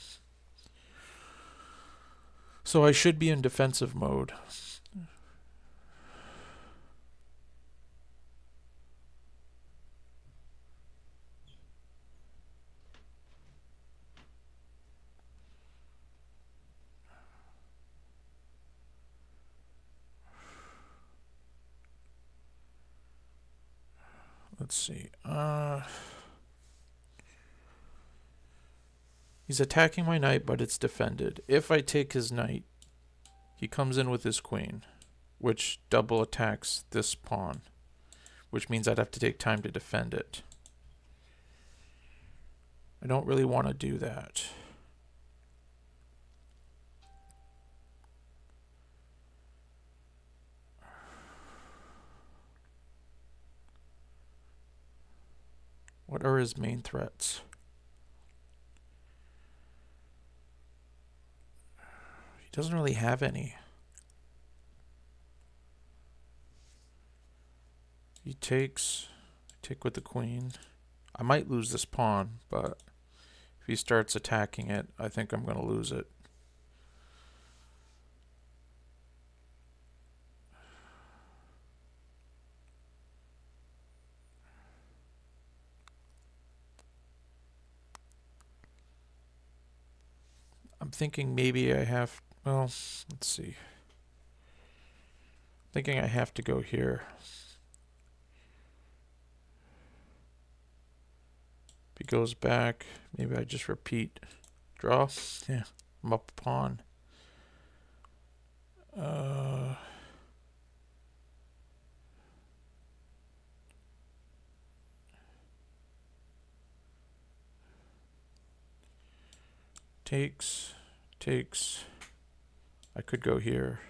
So I should be in defensive mode. Let's see. He's attacking my knight, but it's defended. If I take his knight, he comes in with his queen, which double attacks this pawn, which means I'd have to take time to defend it. I don't really want to do that. What are his main threats? He doesn't really have any. He takes, take with the queen. I might lose this pawn, but if he starts attacking it, I think I'm going to lose it. I'm thinking maybe I have, well, let's see. Thinking I have to go here. If he goes back, maybe I just repeat. Draw. Yeah, I'm up a pawn. Takes. I could go here.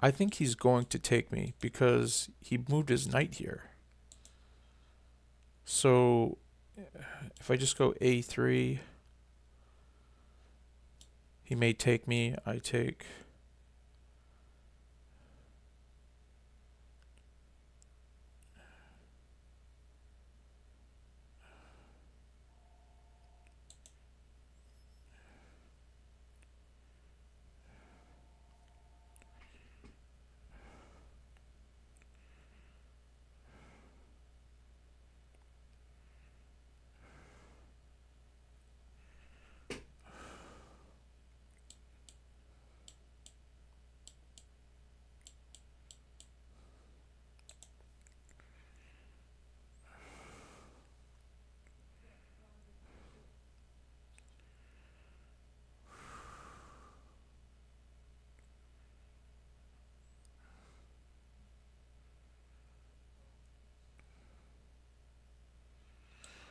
I think he's going to take me because he moved his knight here. So if I just go a3, he may take me. I take.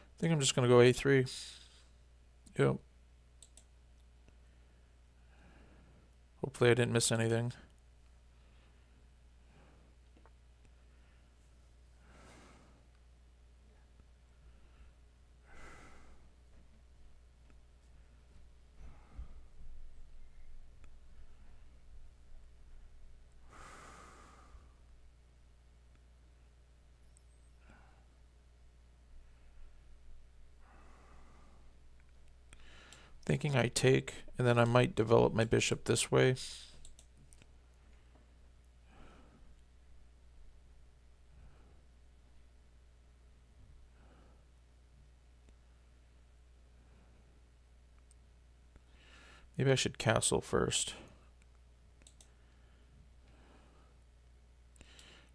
I think I'm just going to go a3. Yep. Hopefully I didn't miss anything. Thinking I take, and then I might develop my bishop this way. Maybe I should castle first.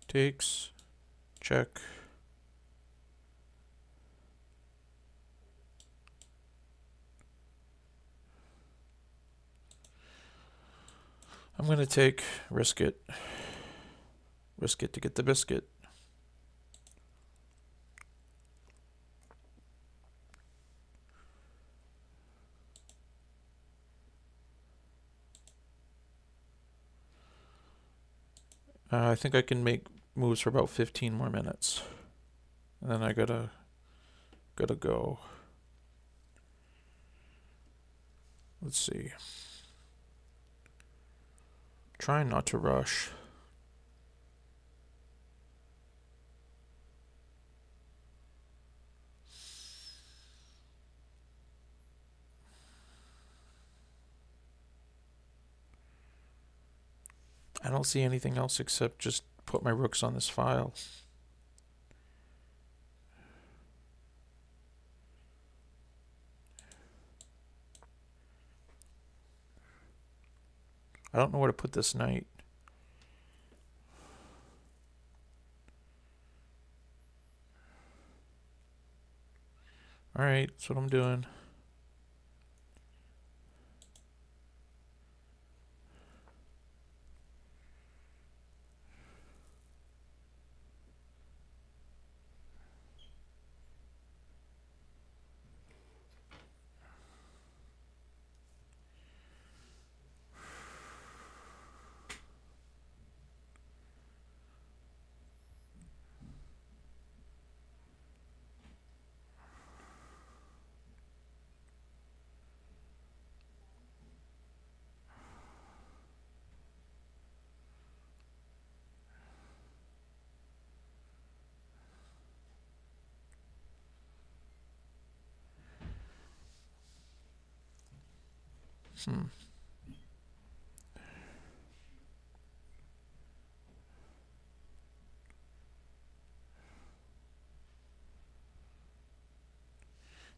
Takes, check. I'm going to take, risk it to get the biscuit. I think I can make moves for about 15 more minutes. And then I gotta go. Let's see. Trying not to rush. I don't see anything else except just put my rooks on this file. I don't know where to put this knight. Alright, that's what I'm doing.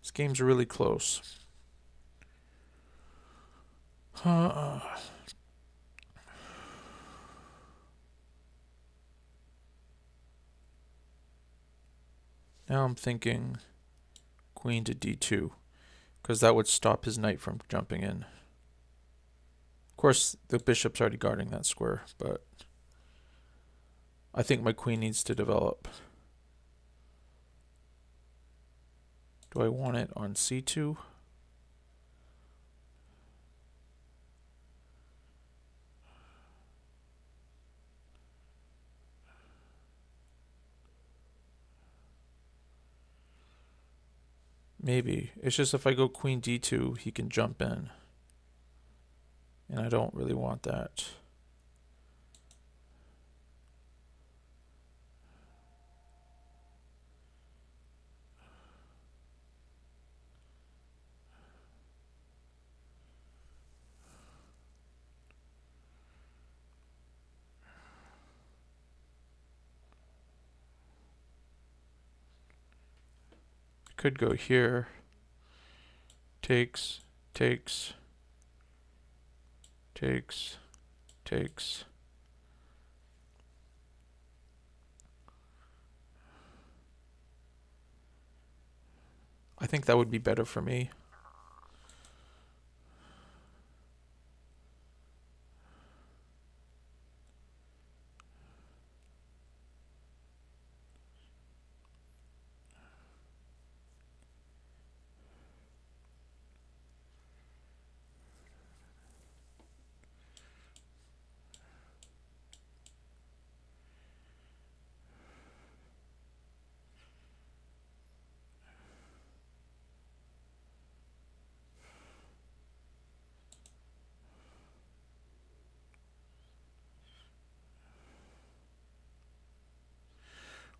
This game's really close. Now I'm thinking queen to d2, because that would stop his knight from jumping in. Of course, the bishop's already guarding that square, but I think my queen needs to develop. Do I want it on c2? Maybe. It's just if I go queen d2, he can jump in. And I don't really want that. Could go here. Takes, takes, takes, takes. I think that would be better for me.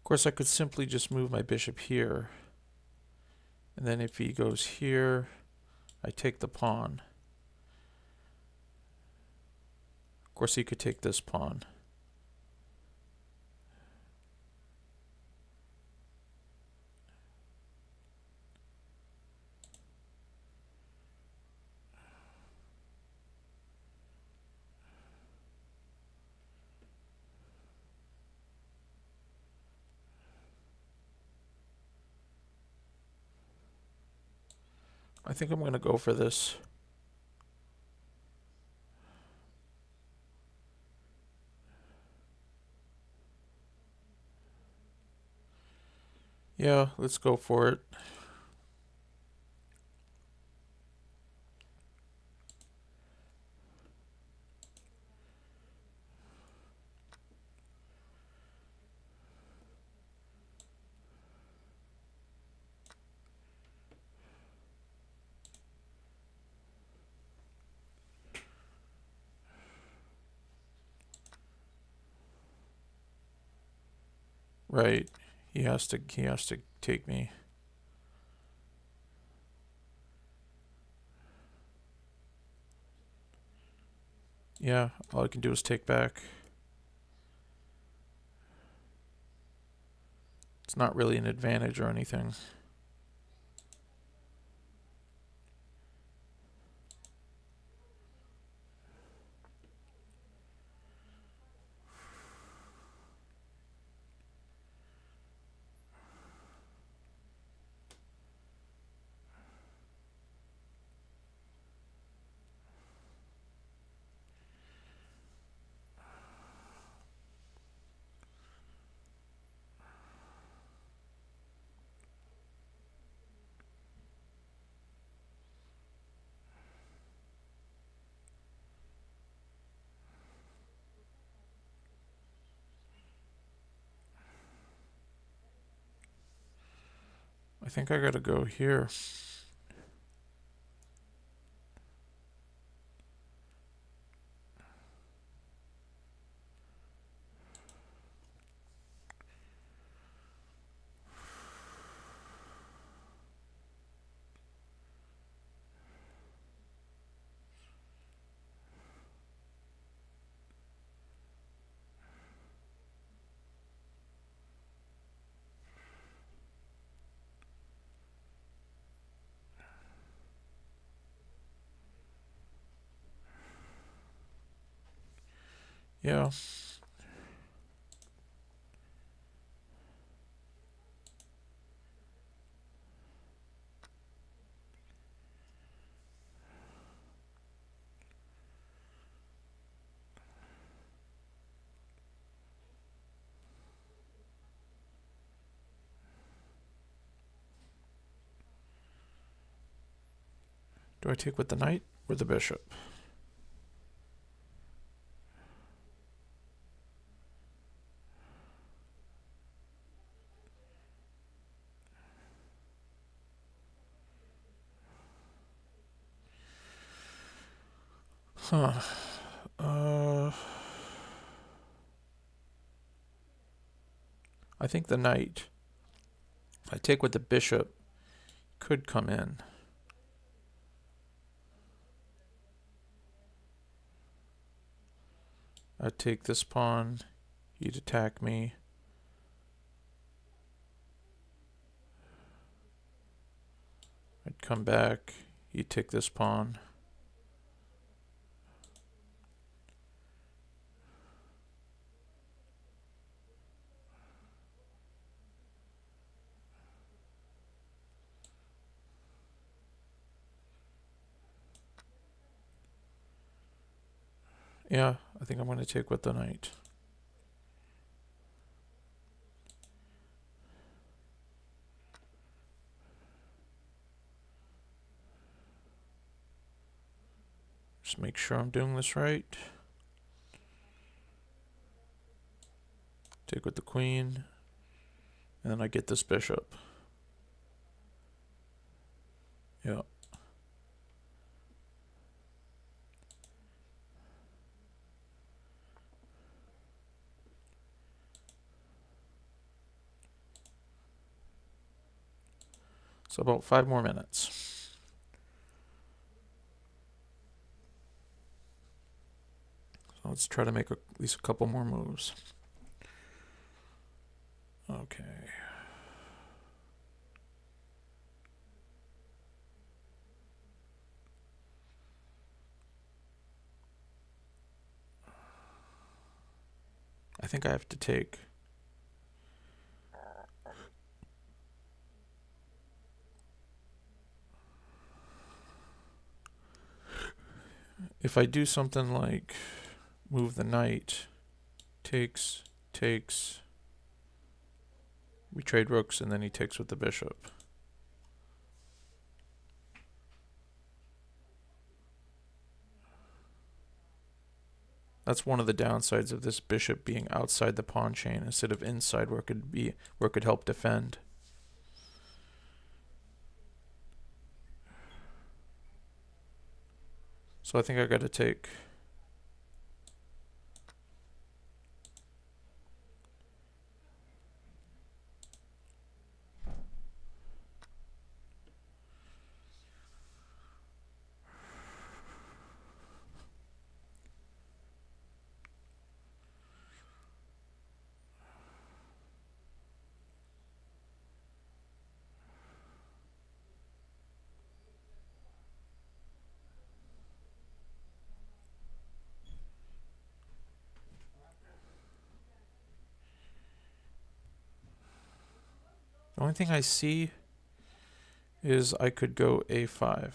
Of course, I could simply just move my bishop here. And then if he goes here, I take the pawn. Of course, he could take this pawn. I think I'm going to go for this. Yeah, let's go for it. Right. He has to take me. Yeah, all I can do is take back. It's not really an advantage or anything. I think I gotta go here. Yeah. Do I take with the knight or the bishop? Huh. I think the knight, if I take with the bishop, could come in. I'd take this pawn. He'd attack me. I'd come back. He'd take this pawn. Yeah, I think I'm going to take with the knight. Just make sure I'm doing this right. Take with the queen. And then I get this bishop. Yeah. So about 5 more minutes. So let's try to make at least a couple more moves. Okay. I think I have to take. If I do something like move the knight, takes, we trade rooks, and then he takes with the bishop. That's one of the downsides of this bishop being outside the pawn chain instead of inside where it could help defend. So I think I got to take. only thing I see is I could go a5.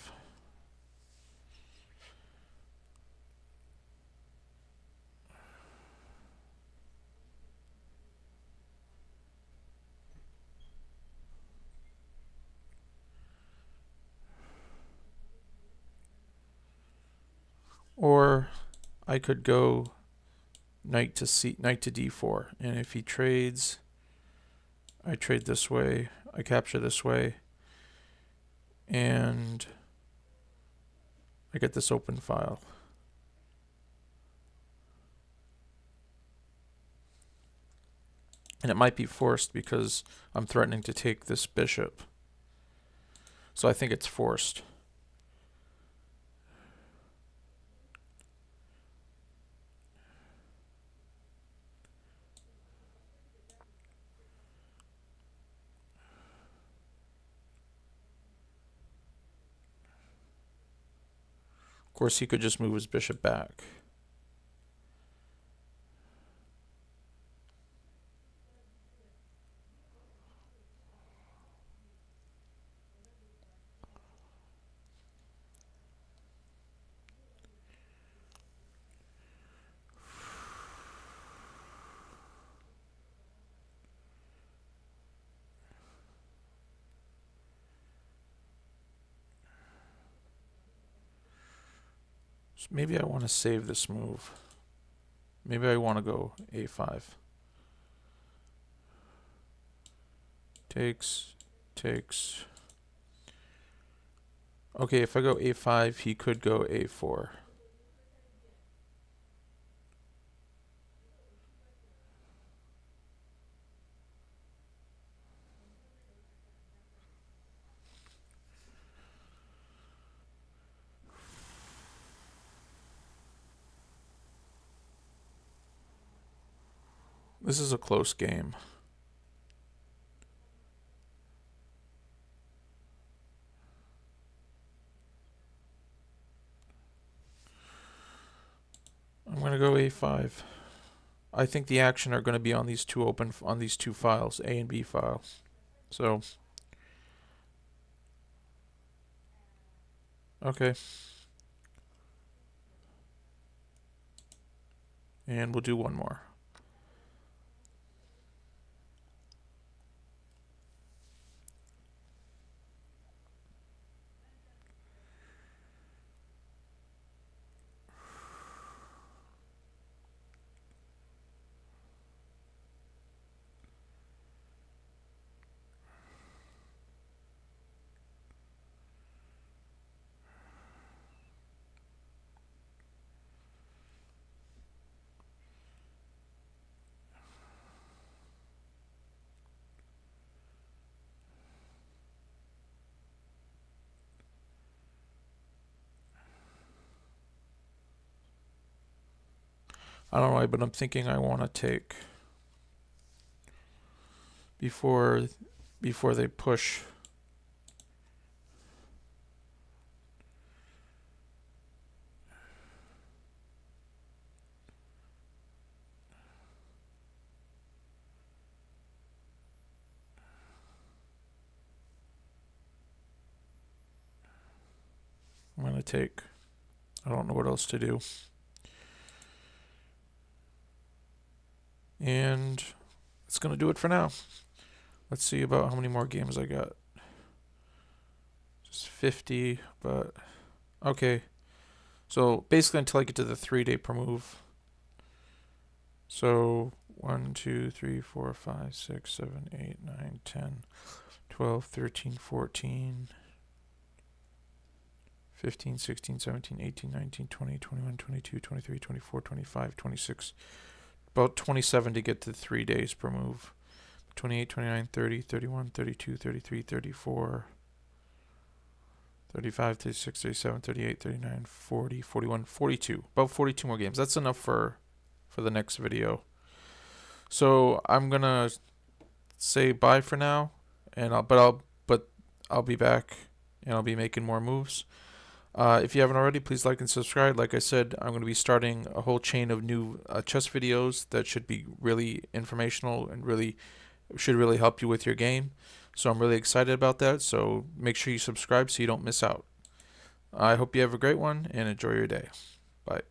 Or I could go knight to d4, and if he trades, I trade this way, I capture this way, and I get this open file. And it might be forced because I'm threatening to take this bishop. So I think it's forced. Of course, he could just move his bishop back. So maybe I want to save this move. Maybe I want to go a5. Takes. Okay, if I go a5, he could go a4. This is a close game. I'm going to go a5. I think the action are going to be on these two files, A and B files. So, okay. And we'll do one more. I don't know, but I'm thinking I want to take before they push. I'm going to take. I don't know what else to do. And that's going to do it for now. Let's see about how many more games I got. Just 50, but okay. So basically until I get to the 3-day per move. So 1, 2, 3, 4, 5, 6, 7, 8, 9, 10, 12, 13, 14, 15, 16, 17, 18, 19, 20, 21, 22, 23, 24, 25, 26. About 27 to get to 3 days per move. 28, 29, 30, 31, 32, 33, 34, 35, 36, 37, 38, 39, 40, 41, 42. About 42 more games. That's enough for the next video. So I'm gonna say bye for now, and I'll be back, and I'll be making more moves. If you haven't already, please like and subscribe. Like I said, I'm going to be starting a whole chain of new chess videos that should be really informational and should really help you with your game. So I'm really excited about that. So make sure you subscribe so you don't miss out. I hope you have a great one and enjoy your day. Bye.